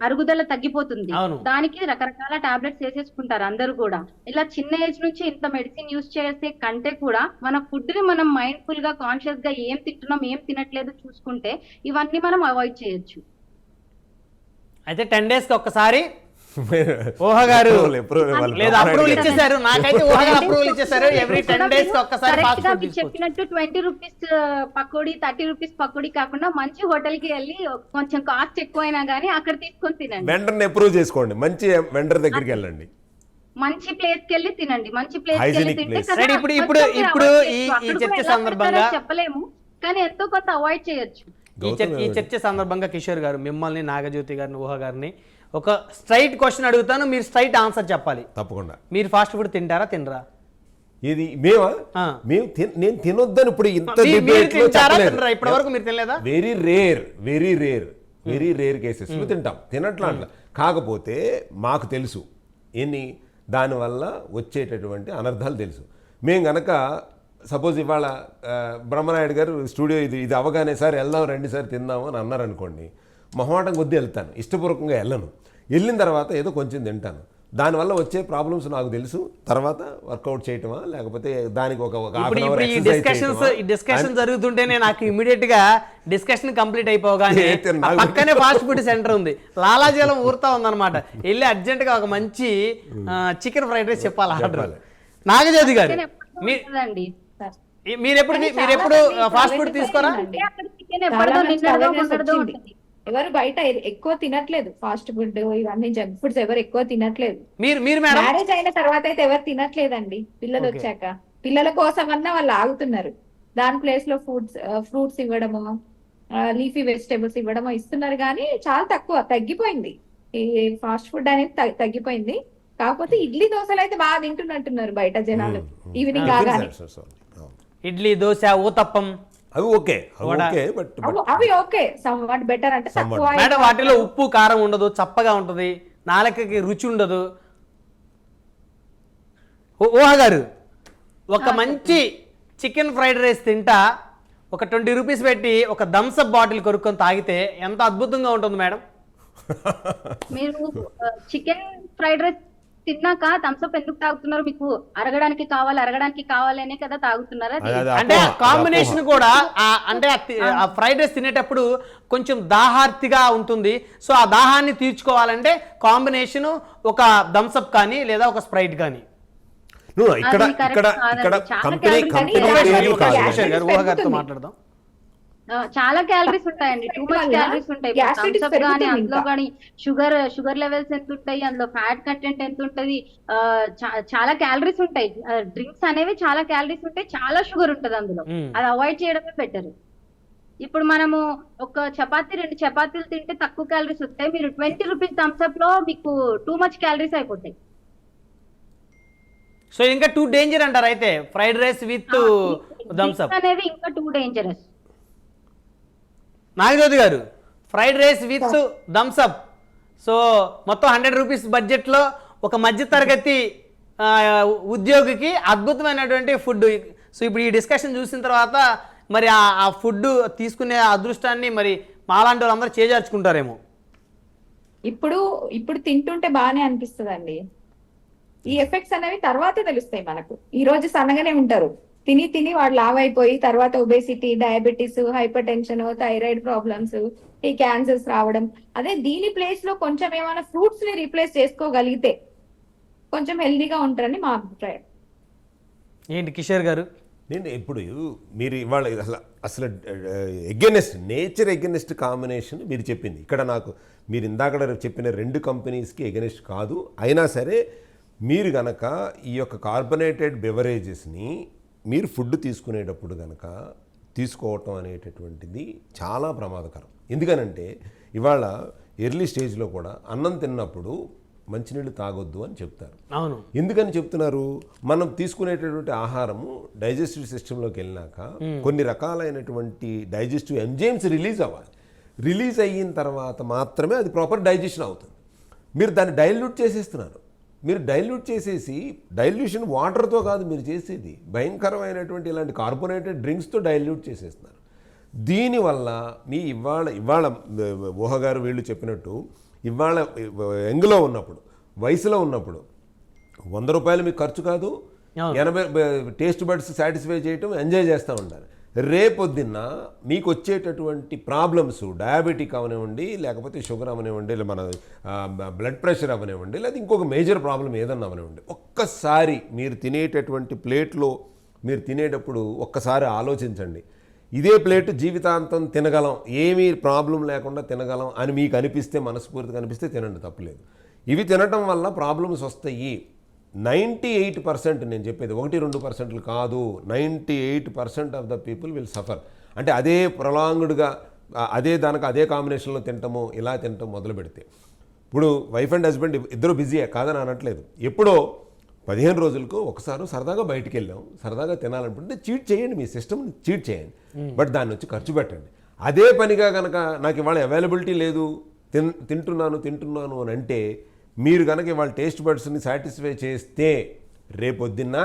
అరుగుదల తగ్గిపోతుంది. అవును. దానికి రకరకాల టాబ్లెట్స్ వేసేసుకుంటారు అందరూ కూడా. ఇలా చిన్న ఏజ్ నుంచి ఇంత మెడిసిన్ యూజ్ చేసే కంటే కూడా మన ఫుడ్ ని మనం మైండ్ఫుల్ గా కాన్షియస్ గా ఏం తింటున్నాం ఏం తినట్లేదు చూసుకుంటే ఇవన్నీ మనం అవాయిడ్ చేయొచ్చు. అయితే 10 days కి ఒక్కసారి ఊహ గారు లేదు అప్రూవల్ ఇచ్చేసారు. నాకైతే ఊహ గారు అప్రూవల్ ఇచ్చేసారు. ఎవ్రీ 10 days కి ఒక్కసారి కరెక్ట్ ఫాస్ట్ గా ఫుడ్ మీకు చెప్పినట్టు 20 రూపీస్ పకోడీ 30 రూపీస్ పకోడీ కాకుండా మంచి హోటల్ కి వెళ్ళి కొంచెం కాస్ట్ ఎక్కువైనా గానీ అక్కడ తీసుకొని తినండి. వెండర్ని అప్రూవ్ చేసుకోండి, మంచి వెండర్ దగ్గరికి వెళ్ళండి, మంచి ప్లేస్ కి వెళ్ళి తినండి. మంచి ప్లేస్ కి వెళ్ళి Hygienic తింటే place. కదా Right, ఇప్పుడు కొంచెం మీరు ఇప్పుడు avoid ఈ చేయొచ్చు. అక్కడ చర్చ కూడా ఎలా సందర్భంగా పెడతారో చెప్పలేము, కానీ ఎంతో కొంత అవాయిడ్ చేయొచ్చు. ఈ చర్చ సందర్భంగా కిషోర్ గారు మిమ్మల్ని, నాగజ్యోతి గారిని, ఊహ గారిని ఒక స్ట్రైట్ క్వశ్చన్ అడుగుతాను, మీరు స్ట్రైట్ ఆన్సర్ చెప్పాలి. తప్పకుండా. మీరు ఫాస్ట్ ఫుడ్ తింటారా తినరా? ఇది మేమా ఆ. నేను తినొద్దని ఇప్పుడు ఇంత మీరు debate లో తింటారా చెప్పలేదు. తినరా? ఇప్పటి వరకు మీరు తినలేదా? వెరీ రేర్ కేసెస్ తింటాం, తినట్లా అంట. కాకపోతే మాకు తెలుసు దానివల్ల వచ్చేటటువంటి అనర్థాలు తెలుసు. మేము గనక సపోజ్ ఇవాళ బ్రహ్మనాయుడు గారు స్టూడియో ఇది అవగానే సార్ వెళ్దాం రండి సార్ తిందాము అని అన్నారనుకోండి, మొహమాటం కొద్దీ వెళ్తాను, ఇష్టపూర్వకంగా వెళ్ళను. వెళ్ళిన తర్వాత ఏదో కొంచెం తింటాను. దానివల్ల వచ్చే ప్రాబ్లమ్స్ నాకు తెలుసు. తర్వాత వర్కౌట్ చేయటమా లేకపోతే దానికి ఒక ఇప్పుడు ఈ డిస్కషన్ జరుగుతుంటేనే నాకు ఇమీడియట్ గా డిస్కషన్ కంప్లీట్ అయిపోగానే పక్కనే ఫాస్ట్ ఫుడ్ సెంటర్ ఉంది, లాలాజలం ఊరుతా ఉందన్నమాట. వెళ్ళి అర్జెంట్ గా ఒక మంచి చికెన్ ఫ్రైడ్ రైస్ చెప్పాలి ఆర్డర్. నాగజ్యోతి గారు ఉంటుందండి. మీరెప్పుడు ఫాస్ట్ ఫుడ్ తీసుకోరా? అంటే అక్కడ చికెన్ ఎప్పటిదో నిన్నటిదో మొన్నటిదో ఉంటుంది. ఎవరు బయట ఎక్కువ తినట్లేదు ఫాస్ట్ ఫుడ్, ఇవన్నీ జంక్ ఫుడ్స్ ఎవరు ఎక్కువ తినట్లేదు. మీరు మేడం మ్యారేజ్ అయిన తర్వాత అయితే ఎవరు తినట్లేదండి. పిల్లలు వచ్చాక పిల్లల కోసం అన్నా వాళ్ళు ఆగుతున్నారు. దాని ప్లేస్ లో ఫ్రూట్స్ ఇవ్వడము, లీఫీ వెజిటేబుల్స్ ఇవ్వడము ఇస్తున్నారు, కానీ చాలా తక్కువ తగ్గిపోయింది ఈ ఫాస్ట్ ఫుడ్ అనేది తగ్గిపోయింది. కాకపోతే ఇడ్లీ దోశలు అయితే బాగా తింటున్నట్టున్నారు బయట జనాలు ఈవినింగ్ కాగానే. ఇడ్లీ, దోశ, ఊతప్పం అవి ఓకే బట్ అవి ఓకే సమ్వాట్ బెటర్, అంటే తక్కువ. మేడం వాటిలో ఉప్పు కారం ఉండదు, చప్పగా ఉంటుంది, నాలుకకి రుచి ఉండదు. ఊహ గారు ఒక మంచి చికెన్ ఫ్రైడ్ రైస్ తింటా ఒక 20 రూపీస్ పెట్టి ఒక థమ్స్అప్ బాటిల్ కొనుక్కొని తాగితే ఎంత అద్భుతంగా ఉంటుంది మేడం. మీరు చికెన్ ఫ్రైడ్ రైస్ తిన్నాక థమ్స్అప్ ఎందుకు తాగుతున్నారు? మీకు అరగడానికి కావాలి అనే కదా తాగుతున్నారా? అంటే కాంబినేషన్ కూడా అంటే ఆ ఫ్రైడ్ రైస్ తినేటప్పుడు కొంచెం దాహార్తిగా ఉంటుంది. సో ఆ దాహాన్ని తీర్చుకోవాలంటే కాంబినేషన్ ఒక థమ్స్అప్ కానీ లేదా ఒక స్ప్రైట్ కానీ. ఊహ గారితో మాట్లాడదాం. చాలా క్యాలరీస్ ఉంటాయండి, టూ మచ్ క్యాలరీస్ ఉంటాయి. థమ్స్అప్ గానీ అందులో కానీ షుగర్ లెవెల్స్ ఎంత ఉంటాయి, అందులో ఫ్యాట్ కంటెంట్ ఎంత ఉంటది, చాలా క్యాలరీస్ ఉంటాయి. డ్రింక్స్ అనేవి చాలా క్యాలరీస్ ఉంటాయి, చాలా షుగర్ ఉంటది అందులో. అది అవాయిడ్ చేయడమే బెటర్. ఇప్పుడు మనము ఒక చపాతీ 2 చపాతీలు తింటే తక్కువ క్యాలరీస్ వస్తాయి. మీరు 20 రూపీస్ థమ్స్అప్ లో మీకు టూ మచ్ క్యాలరీస్ అయిపోతాయి. సో ఇంకా టూ డేంజర్ అంటారు అయితే ఫ్రైడ్ రైస్ విత్ థమ్స్అప్ అనేది ఇంకా టూ డేంజరస్. నాగజ్యోతి గారు fried rice with Thums Up, so మొత్తం 100 రూపీస్ బడ్జెట్లో ఒక మధ్యతరగతి ఉద్యోగికి అద్భుతమైనటువంటి ఫుడ్. సో ఇప్పుడు ఈ డిస్కషన్ చూసిన తర్వాత మరి ఆ ఫుడ్ తీసుకునే అదృష్టాన్ని మరి మాలాంటి వాళ్ళందరూ చేజార్చుకుంటారేమో. ఇప్పుడు తింటుంటే బాగానే అనిపిస్తుందండి. ఈ ఎఫెక్ట్స్ అనేవి తర్వాతే తెలుస్తాయి మనకు. ఈ రోజు సన్నగానే ఉంటారు, తిని వాళ్ళు లావ్ అయిపోయి తర్వాత obesity, diabetes, hyper tension, thyroid problems, ఈ క్యాన్సర్స్ రావడం. అదే దీని ప్లేస్ లో కొంచెం ఏమైనా ఫ్రూట్స్ ని రీప్లేస్ చేసుకోగలిగితే కొంచెం హెల్దీగా ఉంటారని మా అభిప్రాయం. ఏంటి కిషోర్ గారు? నేను ఇప్పుడు మీరు ఇవాళ అసలు నేచర్ ఎగెనెస్ట్ కాంబినేషన్ మీరు చెప్పింది ఇక్కడ నాకు, మీరు ఇందాక చెప్పిన 2 కంపెనీస్కి ఎగెనెస్ట్ కాదు. అయినా సరే మీరు గనక ఈ యొక్క కార్బొనేటెడ్ బెవరేజెస్ని మీరు ఫుడ్ తీసుకునేటప్పుడు కనుక తీసుకోవటం అనేటటువంటిది చాలా ప్రమాదకరం. ఎందుకనంటే ఇవాళ ఎర్లీ స్టేజ్లో కూడా అన్నం తిన్నప్పుడు మంచినీళ్ళు తాగొద్దు అని చెప్తారు. అవును, ఎందుకని చెప్తున్నారు? మనం తీసుకునేటటువంటి ఆహారము డైజెస్టివ్ సిస్టంలోకి వెళ్ళినాక కొన్ని రకాలైనటువంటి డైజెస్టివ్ ఎంజైమ్స్ రిలీజ్ అవ్వాలి. రిలీజ్ అయిన తర్వాత మాత్రమే అది ప్రాపర్ డైజెషన్ అవుతుంది. మీరు దాన్ని డైల్యూట్ చేసేస్తున్నారు. మీరు డైల్యూట్ చేసేసి, డైల్యూషన్ వాటర్తో కాదు మీరు చేసేది, భయంకరమైనటువంటి ఇలాంటి కార్బోనేటెడ్ డ్రింక్స్తో డైల్యూట్ చేసేస్తున్నారు. దీనివల్ల మీ ఇవాళ ఊహగారు వీళ్ళు చెప్పినట్టు ఇవాళ యంగ్లో ఉన్నప్పుడు, వయసులో ఉన్నప్పుడు 100 రూపాయలు మీకు ఖర్చు కాదు, 80 టేస్ట్ బడ్స్ సాటిస్ఫై చేయటం, ఎంజాయ్ చేస్తూ ఉంటారు. రేపొద్దున్న మీకు వచ్చేటటువంటి ప్రాబ్లమ్స్, డయాబెటిక్ అవనివ్వండి, లేకపోతే షుగర్ అవనివ్వండి, మన బ్లడ్ ప్రెషర్ అవనివ్వండి, లేదా ఇంకొక మేజర్ ప్రాబ్లం ఏదన్నా అవనివ్వండి, ఒక్కసారి మీరు తినేటటువంటి ప్లేట్లో మీరు తినేటప్పుడు ఒక్కసారి ఆలోచించండి. ఇదే ప్లేట్ జీవితాంతం తినగలం, ఏమీ ప్రాబ్లం లేకుండా తినగలం అని మీకు అనిపిస్తే, మనస్ఫూర్తిగా అనిపిస్తే తినండి, తప్పులేదు. ఇవి తినటం వల్ల ప్రాబ్లమ్స్ వస్తాయి. 98% నేను చెప్పేది 1-2% కాదు, 98% of the people will suffer. అంటే అదే ప్రొలాంగ్డ్గా అదే కాంబినేషన్లో తింటాము, ఇలా తింటాం మొదలు పెడితే. ఇప్పుడు వైఫ్ అండ్ హస్బెండ్ ఇద్దరు బిజీయే, కాదని అనట్లేదు. ఎప్పుడో 15 రోజులకు ఒకసారి సరదాగా బయటికి వెళ్ళాం, సరదాగా తినాలనుకుంటే చీట్ చేయండి, మీ సిస్టమ్ని చీట్ చేయండి, బట్ దాన్ని వచ్చి ఖర్చు పెట్టండి. అదే పనిగా కనుక నాకు ఇవాళ అవైలబిలిటీ లేదు, తింటున్నాను అని అంటే, మీరు కనుక ఇవాళ టేస్ట్ బడ్స్ని సాటిస్ఫై చేస్తే రేపొద్దున్న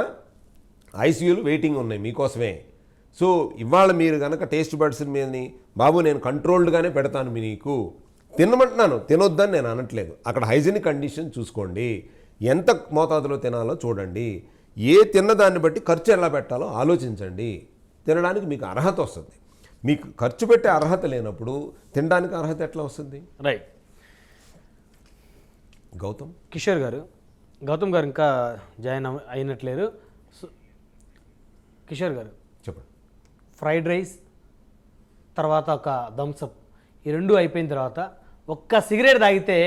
ఐసీయూలు వెయిటింగ్ ఉన్నాయి మీకోసమే. సో ఇవాళ మీరు కనుక టేస్ట్ బడ్స్ మీదని, బాబు నేను కంట్రోల్డ్గానే పెడతాను మీకు, తినమంటున్నాను, తినొద్దని నేను అనట్లేదు. అక్కడ హైజీనిక్ కండిషన్ చూసుకోండి, ఎంత మోతాదులో తినాలో చూడండి, ఏ తిన్నదాన్ని బట్టి ఖర్చు ఎలా పెట్టాలో ఆలోచించండి. తినడానికి మీకు అర్హత వస్తుంది. మీకు ఖర్చు పెట్టే అర్హత లేనప్పుడు తినడానికి అర్హత ఎట్లా వస్తుంది? రైట్. కిషోర్ గౌతమ్ గారు ఇంకా జాయిన్ అయినట్లేరు. కిషోర్ గారు చెప్పండి. ఫ్రైడ్ రైస్ తర్వాత ఒక థమ్స్అప్, ఈ రెండు అయిపోయిన తర్వాత ఒక్క సిగరెట్ తాగితే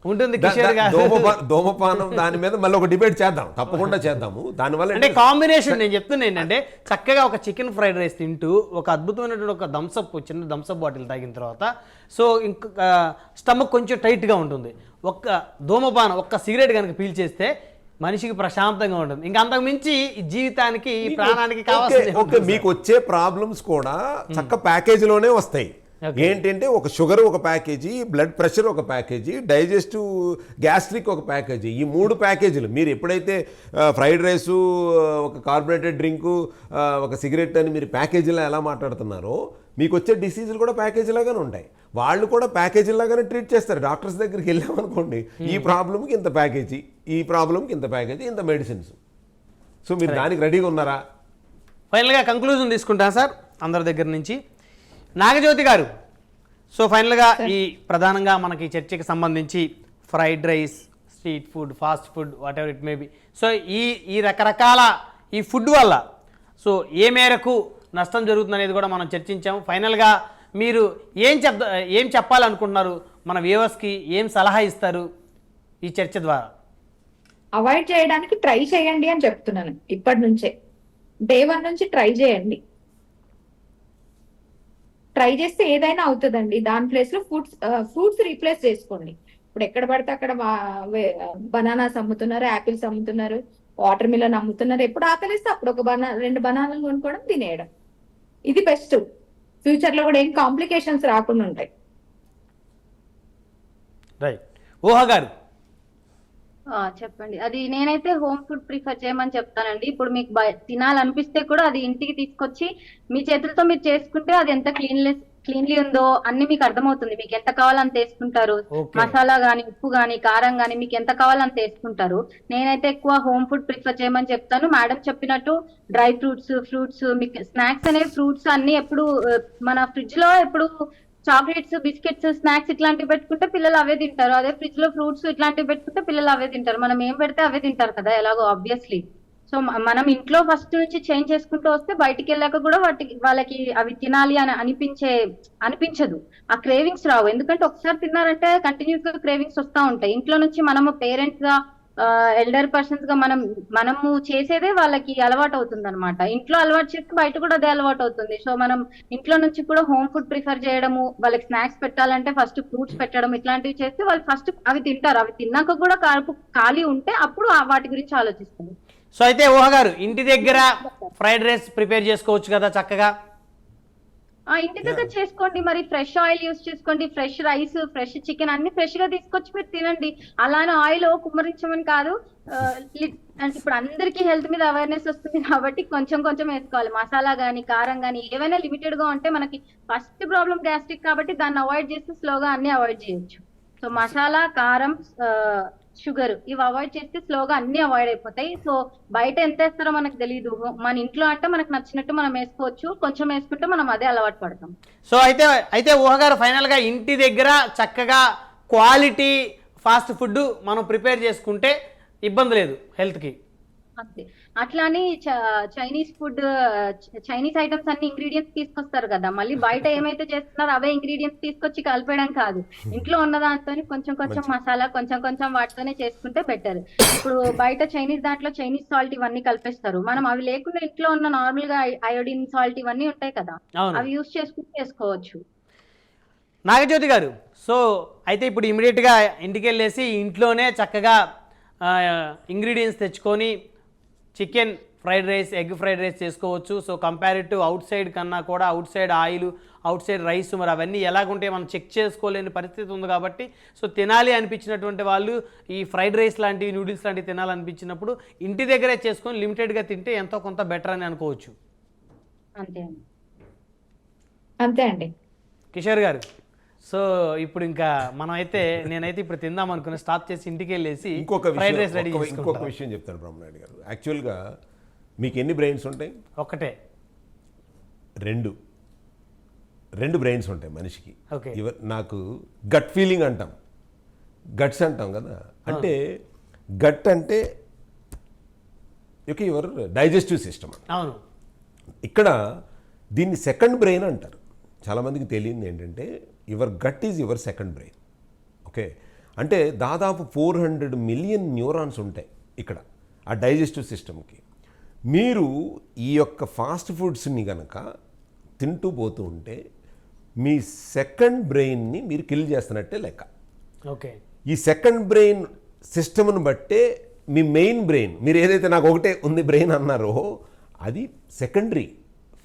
ఉంటుంది కిషోర్ గారు. ధూమపానం దాని మీద మళ్ళీ ఒక డిబేట్ చేద్దాం, తప్పకుండా చేద్దాము. దానివల్ల అంటే కాంబినేషన్ నేను చెప్తున్నా ఏంటంటే, చక్కగా ఒక చికెన్ ఫ్రైడ్ రైస్ తింటూ ఒక అద్భుతమైనటువంటి ఒక థమ్స్అప్, చిన్న థమ్స్అప్ బాటిల్ తాగిన తర్వాత సో ఇంకా స్టమక్ కొంచెం టైట్గా ఉంటుంది. ఒక్క ధూమపానం, ఒక్క సిగరెట్ కనుక పీల్చేస్తే మనిషికి ప్రశాంతంగా ఉంటుంది. ఇంకా అంతకు మించి ఈ జీవితానికి, ఈ ప్రాణానికి కావాల్సింది. మీకు వచ్చే ప్రాబ్లమ్స్ కూడా చక్క ప్యాకేజీలోనే వస్తాయి. ఏంటంటే ఒక షుగర్ ఒక ప్యాకేజీ, బ్లడ్ ప్రెషర్ ఒక ప్యాకేజీ, డైజెస్టివ్ గ్యాస్ట్రిక్ ఒక ప్యాకేజీ, ఈ 3 ప్యాకేజీలు మీరు ఎప్పుడైతే ఫ్రైడ్ రైసు, ఒక కార్బోనేటెడ్ డ్రింకు, ఒక సిగరెట్ అని మీరు ప్యాకేజీలా ఎలా మాట్లాడుతున్నారో, మీకు వచ్చే డిసీజులు కూడా ప్యాకేజీలాగానే ఉంటాయి. వాళ్ళు కూడా ప్యాకేజీలాగానే ట్రీట్ చేస్తారు. డాక్టర్స్ దగ్గరికి వెళ్ళామనుకోండి, ఈ ప్రాబ్లంకి ఇంత ప్యాకేజీ, ఈ ప్రాబ్లంకి ఇంత ప్యాకేజీ, ఇంత మెడిసిన్స్. సో మీరు దానికి రెడీగా ఉన్నారా? ఫైనల్గా కంక్లూజన్ తీసుకుంటాను సార్ అందరి దగ్గర నుంచి. నాగజ్యోతి గారు, సో ఫైనల్గా ఈ ప్రధానంగా మనకి చర్చకి సంబంధించి fried rice, street food, fast food, what ever it may be, so ఈ రకరకాల ఈ ఫుడ్ వల్ల సో ఏ మేరకు నష్టం జరుగుతుంది అనేది కూడా మనం చర్చించాము. ఫైనల్గా మీరు ఏం చెప్పాలనుకుంటున్నారు మన వ్యూవర్స్కి, ఏం సలహా ఇస్తారు ఈ చర్చ ద్వారా? అవాయిడ్ చేయడానికి ట్రై చేయండి అని చెప్తున్నాను. ఇప్పటి నుంచే డే 1 నుంచి ట్రై చేయండి. ట్రై చేస్తే ఏదైనా అవుతుందండి. దాని ప్లేస్ లో ఫ్రూట్స్ రీప్లేస్ చేసుకోండి. ఇప్పుడు ఎక్కడ పడితే అక్కడ బనానాస్ అమ్ముతున్నారు, యాపిల్స్ అమ్ముతున్నారు, వాటర్ మిలన్ అమ్ముతున్నారు. ఎప్పుడు ఆకలిస్తే అప్పుడు ఒక 2 బనానాలు కొనుక్కోవడం, తినేయడం, ఇది బెస్ట్. ఫ్యూచర్ లో కూడా ఏం కాంప్లికేషన్స్ రాకుండా ఉంటాయి. రైట్. ఊహా గారు చెప్పండి. అది నేనైతే హోమ్ ఫుడ్ ప్రిఫర్ చేయమని చెప్తానండి. ఇప్పుడు మీకు తినాలనిపిస్తే కూడా అది ఇంటికి తీసుకొచ్చి మీ చేతులతో మీరు చేసుకుంటే అది ఎంత క్లీన్లీ ఉందో అన్ని మీకు అర్థమవుతుంది. మీకు ఎంత కావాలంత వేసుకుంటారు, మసాలా గానీ, ఉప్పు గానీ, కారం గానీ, మీకు ఎంత కావాలంత వేసుకుంటారు. నేనైతే ఎక్కువ హోమ్ ఫుడ్ ప్రిఫర్ చేయమని చెప్తాను. మేడం చెప్పినట్టు డ్రై ఫ్రూట్స్, మీకు స్నాక్స్ అనేవి ఫ్రూట్స్ అన్ని ఎప్పుడు మన ఫ్రిడ్జ్ లో ఎప్పుడు చాక్లెట్స్, బిస్కెట్స్, స్నాక్స్ ఇట్లాంటివి పెట్టుకుంటే పిల్లలు అవే తింటారు. అదే ఫ్రిడ్జ్ లో ఫ్రూట్స్ ఇట్లాంటివి పెట్టుకుంటే పిల్లలు అవే తింటారు. మనం ఏం పెడితే అవే తింటారు కదా ఎలాగో ఆబ్వియస్లీ. సో మనం ఇంట్లో ఫస్ట్ నుంచి చేంజ్ చేసుకుంటూ వస్తే బయటికి వెళ్ళాక కూడా వాళ్ళకి అవి తినాలి అని అనిపించదు. ఆ క్రేవింగ్స్ రావు. ఎందుకంటే ఒకసారి తిన్నారంటే కంటిన్యూస్ గా క్రేవింగ్స్ వస్తూ ఉంటాయి. ఇంట్లో నుంచి మనము పేరెంట్స్ గా, ఎల్డర్ పర్సన్స్ గా మనము చేసేదే వాళ్ళకి అలవాటు అవుతుంది అనమాట. ఇంట్లో అలవాటు చేస్తే బయట కూడా అదే అలవాటు అవుతుంది. సో మనం ఇంట్లో నుంచి కూడా హోమ్ ఫుడ్ ప్రిఫర్ చేయడము, వాళ్ళకి స్నాక్స్ పెట్టాలంటే ఫస్ట్ ఫ్రూట్స్ పెట్టడం, ఇట్లాంటివి చేస్తే వాళ్ళు ఫస్ట్ అవి తింటారు. అవి తిన్నాక కూడా కడుపు ఖాళీ ఉంటే అప్పుడు వాటి గురించి ఆలోచిస్తారు. సో అయితే ఊహ గారు, ఇంటి దగ్గర ఫ్రైడ్ రైస్ ప్రిపేర్ చేసుకోవచ్చు కదా చక్కగా? ఇంటి దగ్గర చేసుకోండి, మరి ఫ్రెష్ ఆయిల్ యూస్ చేసుకోండి, ఫ్రెష్ రైస్, ఫ్రెష్ చికెన్ అన్ని ఫ్రెష్ గా తీసుకొచ్చి మీరు తినండి. అలానే ఆయిల్ కుమ్మరించమని కాదు. అంటే ఇప్పుడు అందరికీ హెల్త్ మీద అవేర్నెస్ వస్తుంది కాబట్టి కొంచెం కొంచెం వేసుకోవాలి. మసాలా గానీ కారం గానీ ఏవైనా లిమిటెడ్ గా ఉంటే మనకి ఫస్ట్ ప్రాబ్లం గ్యాస్ట్రిక్ కాబట్టి దాన్ని అవాయిడ్ చేస్తే స్లోగా అన్ని అవాయిడ్ చేయొచ్చు. సో మసాలా, కారం, షుగర్ ఇవి అవాయిడ్ చేస్తే స్లోగా అన్ని అవాయిడ్ అయిపోతాయి. సో బయట ఎంత వేస్తారో మనకు తెలియదు. మన ఇంట్లో అంటే మనకు నచ్చినట్టు మనం వేసుకోవచ్చు, కొంచెం వేసుకుంటే మనం అదే అలవాటు పడతాం. సో అయితే ఊహ గారు ఫైనల్గా ఇంటి దగ్గర చక్కగా క్వాలిటీ ఫాస్ట్ ఫుడ్ మనం ప్రిపేర్ చేసుకుంటే ఇబ్బంది లేదు హెల్త్కి. అంతే. అట్లాని చైనీస్ ఫుడ్, చైనీస్ ఐటమ్స్ అన్ని ఇంగ్రీడియంట్స్ తీసుకొస్తారు కదా, మళ్ళీ బయట ఏమైతే చేస్తున్నారో అవే ఇంగ్రీడియంట్స్ తీసుకొచ్చి కలిపేయడం కాదు. ఇంట్లో ఉన్న దాంతో కొంచెం కొంచెం మసాలా, కొంచెం కొంచెం వాటితోనే చేసుకుంటే బెటర్. ఇప్పుడు బయట చైనీస్ దాంట్లో చైనీస్ సాల్ట్ ఇవన్నీ కలిపేస్తారు. మనం అవి లేకుండా ఇంట్లో ఉన్న నార్మల్ గా అయోడిన్ సాల్ట్ ఇవన్నీ ఉంటాయి కదా, అవి యూస్ చేసుకుని చేసుకోవచ్చు. నాగజ్యోతి గారు, సో అయితే ఇప్పుడు ఇమీడియట్గా ఇంటికి వెళ్ళేసి ఇంట్లోనే చక్కగా ఇంగ్రీడియంట్స్ తెచ్చుకొని chicken fried rice, egg fried rice చేసుకోవచ్చు. సో కంపారిటివ్ అవుట్ సైడ్ కన్నా కూడా out side oil, out side rice మరి అవన్నీ ఎలాగుంటే మనం చెక్ చేసుకోలేని పరిస్థితి ఉంది కాబట్టి సో తినాలి అనిపించినటువంటి వాళ్ళు ఈ ఫ్రైడ్ రైస్ లాంటివి, నూడిల్స్ లాంటివి తినాలనిపించినప్పుడు ఇంటి దగ్గరే చేసుకొని లిమిటెడ్గా తింటే ఎంతో కొంత బెటర్ అని అనుకోవచ్చు. అంతే అండి. కిషోర్ గారు, సో ఇప్పుడు ఇంకా నేనైతే ఇప్పుడు తిందాం అనుకుని స్టాప్ చేసి ఇంటికి వెళ్ళేసి ఫ్రైడ్ రైస్ రెడీ చేసుకుంటాను. ఇంకొక విషయం చెప్తాను బ్రహ్మనాయుడు గారు. యాక్చువల్గా మీకు ఎన్ని బ్రెయిన్స్ ఉంటాయి? ఒకటే. రెండు బ్రెయిన్స్ ఉంటాయి మనిషికి. ఓకే. నాకు గట్ ఫీలింగ్ అంటాం, గట్స్ అంటాం కదా. అంటే గట్ అంటే యువర్ డైజెస్టివ్ సిస్టమ్. అవును. ఇక్కడ దీన్ని సెకండ్ బ్రెయిన్ అంటారు. చాలామందికి తెలియదు ఏంటంటే your gut is your second brain. Okay. అంటే దాదాపు 400 మిలియన్ న్యూరాన్స్ ఉంటాయి ఇక్కడ ఆ డైజెస్టివ్ సిస్టమ్కి. మీరు ఈ యొక్క ఫాస్ట్ ఫుడ్స్ని కనుక తింటూ పోతూ ఉంటే మీ సెకండ్ బ్రెయిన్ని మీరు కిల్ చేస్తున్నట్టే లెక్క. ఓకే. ఈ సెకండ్ బ్రెయిన్ సిస్టమ్ను బట్టే మీ మెయిన్ బ్రెయిన్, మీరు ఏదైతే నాకు ఒకటే ఉంది బ్రెయిన్ అన్నారో అది secondary.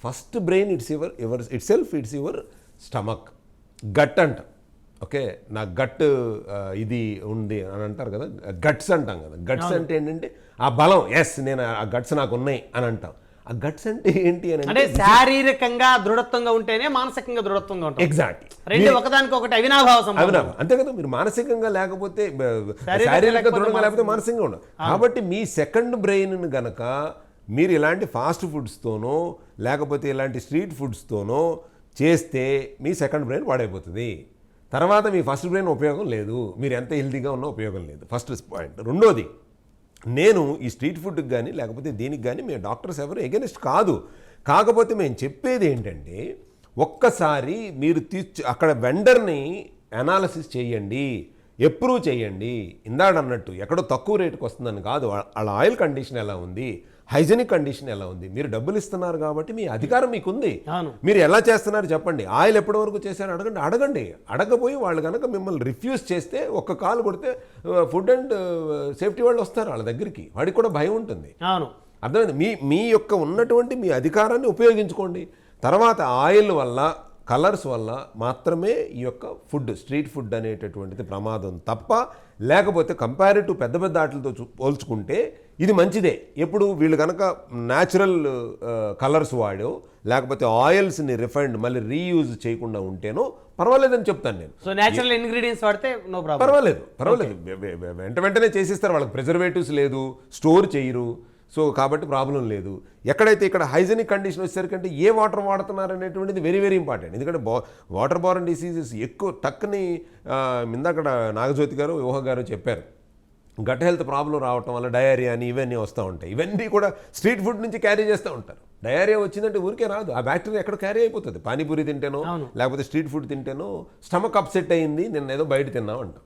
First brain it's your stomach, gut అంటాం. ఓకే. నా గట్ ఇది ఉంది అని అంటారు కదా, గట్స్ అంటాం కదా. గట్స్ అంటే ఏంటంటే ఆ బలం, నేను ఆ గట్స్ నాకు ఉన్నాయి అని అంటాం. ఆ గట్స్ అంటే ఏంటి అని అంటే శారీరకంగా దృఢత్వంగా ఉంటేనే మానసికంగా దృఢత్వంగా ఉంటాయి. ఎగ్జాక్ట్లీ. రెండు ఒకదానికి ఒకటి అవినాభావం. అంతే కదా. మీరు మానసికంగా లేకపోతే, శారీరక దృఢంగా లేకపోతే మానసికంగా ఉండదు. కాబట్టి మీ సెకండ్ బ్రెయిన్ గనక మీరు ఇలాంటి ఫాస్ట్ ఫుడ్స్తోనో లేకపోతే ఇలాంటి స్ట్రీట్ ఫుడ్స్తోనో చేస్తే మీ సెకండ్ బ్రెయిన్ పాడైపోతుంది. తర్వాత మీ ఫస్ట్ బ్రెయిన్ ఉపయోగం లేదు, మీరు ఎంత హెల్తీగా ఉన్నా ఉపయోగం లేదు. First point. రెండోది, నేను ఈ స్ట్రీట్ ఫుడ్కి కానీ లేకపోతే దీనికి కానీ మేము డాక్టర్స్ ఎవరు ఎగెనిస్ట్ కాదు. కాకపోతే మేము చెప్పేది ఏంటంటే ఒక్కసారి మీరు అక్కడ వెండర్ని అనాలిసిస్ చేయండి, అప్రూవ్ చేయండి. ఇందాక అన్నట్టు ఎక్కడో తక్కువ రేటుకి వస్తుందని కాదు, వాళ్ళ ఆయిల్ కండిషన్ ఎలా ఉంది, హైజెనిక్ కండిషన్ ఎలా ఉంది. మీరు డబ్బులు ఇస్తున్నారు కాబట్టి మీ అధికారం మీకుంది. మీరు ఎలా చేస్తున్నారు చెప్పండి. ఆయిల్ ఎప్పటి వరకు చేశారు అడగండి. అడగపోయి వాళ్ళు కనుక మిమ్మల్ని రిఫ్యూజ్ చేస్తే ఒక్క కాల్ కొడితే ఫుడ్ అండ్ సేఫ్టీ వాళ్ళు వస్తారు వాళ్ళ దగ్గరికి. వాడికి కూడా భయం ఉంటుంది. అర్థమైంది? మీ యొక్క ఉన్నటువంటి మీ అధికారాన్ని ఉపయోగించుకోండి. తర్వాత ఆయిల్ వల్ల, కలర్స్ వల్ల మాత్రమే ఈ యొక్క ఫుడ్, స్ట్రీట్ ఫుడ్ అనేటటువంటిది ప్రమాదం తప్ప, లేకపోతే కంపారిటివ్ పెద్ద పెద్ద ఆటలతో పోల్చుకుంటే ఇది మంచిదే. ఎప్పుడు వీళ్ళు కనుక న్యాచురల్ కలర్స్ వాడో లేకపోతే ఆయిల్స్ని రిఫైండ్ మళ్ళీ రీయూజ్ చేయకుండా ఉంటేనో పర్వాలేదని చెప్తాను నేను. సో న్యాచురల్ ఇంగ్రీడియంట్స్ వాడితే నో ప్రాబ్లం, పర్వాలేదు. వెంటనే చేసిస్తారు. వాళ్ళకి ప్రిజర్వేటివ్స్ లేదు, స్టోర్ చేయరు. సో కాబట్టి ప్రాబ్లం లేదు. ఎక్కడైతే ఇక్కడ హైజెనిక్ కండిషన్ వచ్చేసరికంటే ఏ వాటర్ వాడుతున్నారు అనేటువంటిది వెరీ వెరీ ఇంపార్టెంట్. ఎందుకంటే వాటర్ బారన్ డిసీజెస్ ఎక్కువ టక్కుని ఇందాక నాగజ్యోతి గారు, యోహ గారు చెప్పారు, గట్ హెల్త్ ప్రాబ్లం రావటం వల్ల డయేరియా అని ఇవన్నీ వస్తూ ఉంటాయి. ఇవన్నీ కూడా స్ట్రీట్ ఫుడ్ నుంచి క్యారీ చేస్తూ ఉంటారు. డయేరియా వచ్చిందంటే ఊరికే రాదు, ఆ బ్యాక్టీరియా ఎక్కడ క్యారీ అయిపోతుంది. పానీపూరి తింటేనో లేకపోతే స్ట్రీట్ ఫుడ్ తింటేనో స్టమక్ అప్సెట్ అయ్యింది, నిన్న ఏదో బయట తిన్నాం అంటాం.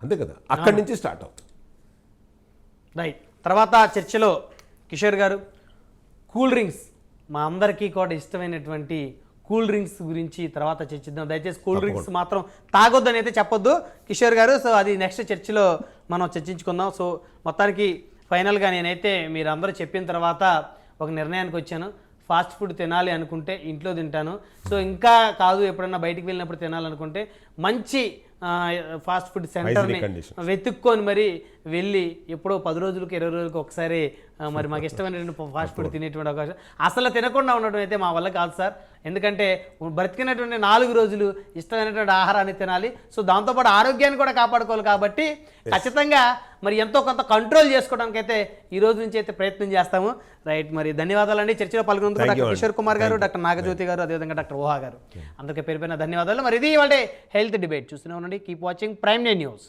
అంతే కదా, అక్కడి నుంచి స్టార్ట్ అవుతుంది. రైట్. తర్వాత చర్చలో కిషోర్ గారు కూల్ డ్రింక్స్, మా అందరికీ కూడా ఇష్టమైనటువంటి కూల్ డ్రింక్స్ గురించి తర్వాత చర్చిద్దాం. దయచేసి కూల్ డ్రింక్స్ మాత్రం తాగొద్దని అయితే చెప్పొద్దు కిషోర్ గారు. సో అది నెక్స్ట్ చర్చలో మనం చర్చించుకుందాం. సో మొత్తానికి ఫైనల్గా నేనైతే మీరు అందరూ చెప్పిన తర్వాత ఒక నిర్ణయానికి వచ్చాను. ఫాస్ట్ ఫుడ్ తినాలి అనుకుంటే ఇంట్లో తింటాను. సో ఇంకా కాదు ఎప్పుడన్నా బయటికి వెళ్ళినప్పుడు తినాలనుకుంటే మంచి ఫాస్ట్ ఫుడ్ సెంటర్ని conditions. వెతుక్కొని మరి వెళ్ళి ఎప్పుడో 10 రోజులకు 20 రోజులకు ఒకసారి మరి మాకు ఇష్టమైనటువంటి ఫాస్ట్ ఫుడ్ తినేటువంటి అవకాశం. అసలు తినకుండా ఉండడం అయితే మా వల్ల కాదు సార్. ఎందుకంటే బ్రతికినటువంటి 4 రోజులు ఇష్టమైనటువంటి ఆహారాన్ని తినాలి. సో దాంతోపాటు ఆరోగ్యాన్ని కూడా కాపాడుకోవాలి కాబట్టి ఖచ్చితంగా మరి ఎంతో కొంత కంట్రోల్ చేసుకోవడానికి అయితే ఈ రోజు నుంచి అయితే ప్రయత్నం చేస్తాము. రైట్, మరి ధన్యవాదాలండి. చర్చలో పాల్గొన్నందుకు Thank you doctor Kishore Kumar గారు, Thank you. డాక్టర్ నాగజ్యోతి గారు, అదేవిధంగా డాక్టర్ ఓహా గారు, అందరికీ పేరు పైన ధన్యవాదాలు. మరి ఇది ఇవాళ హెల్త్ డిబేట్ చూస్తూనే ఉండండి. Keep watching prime news.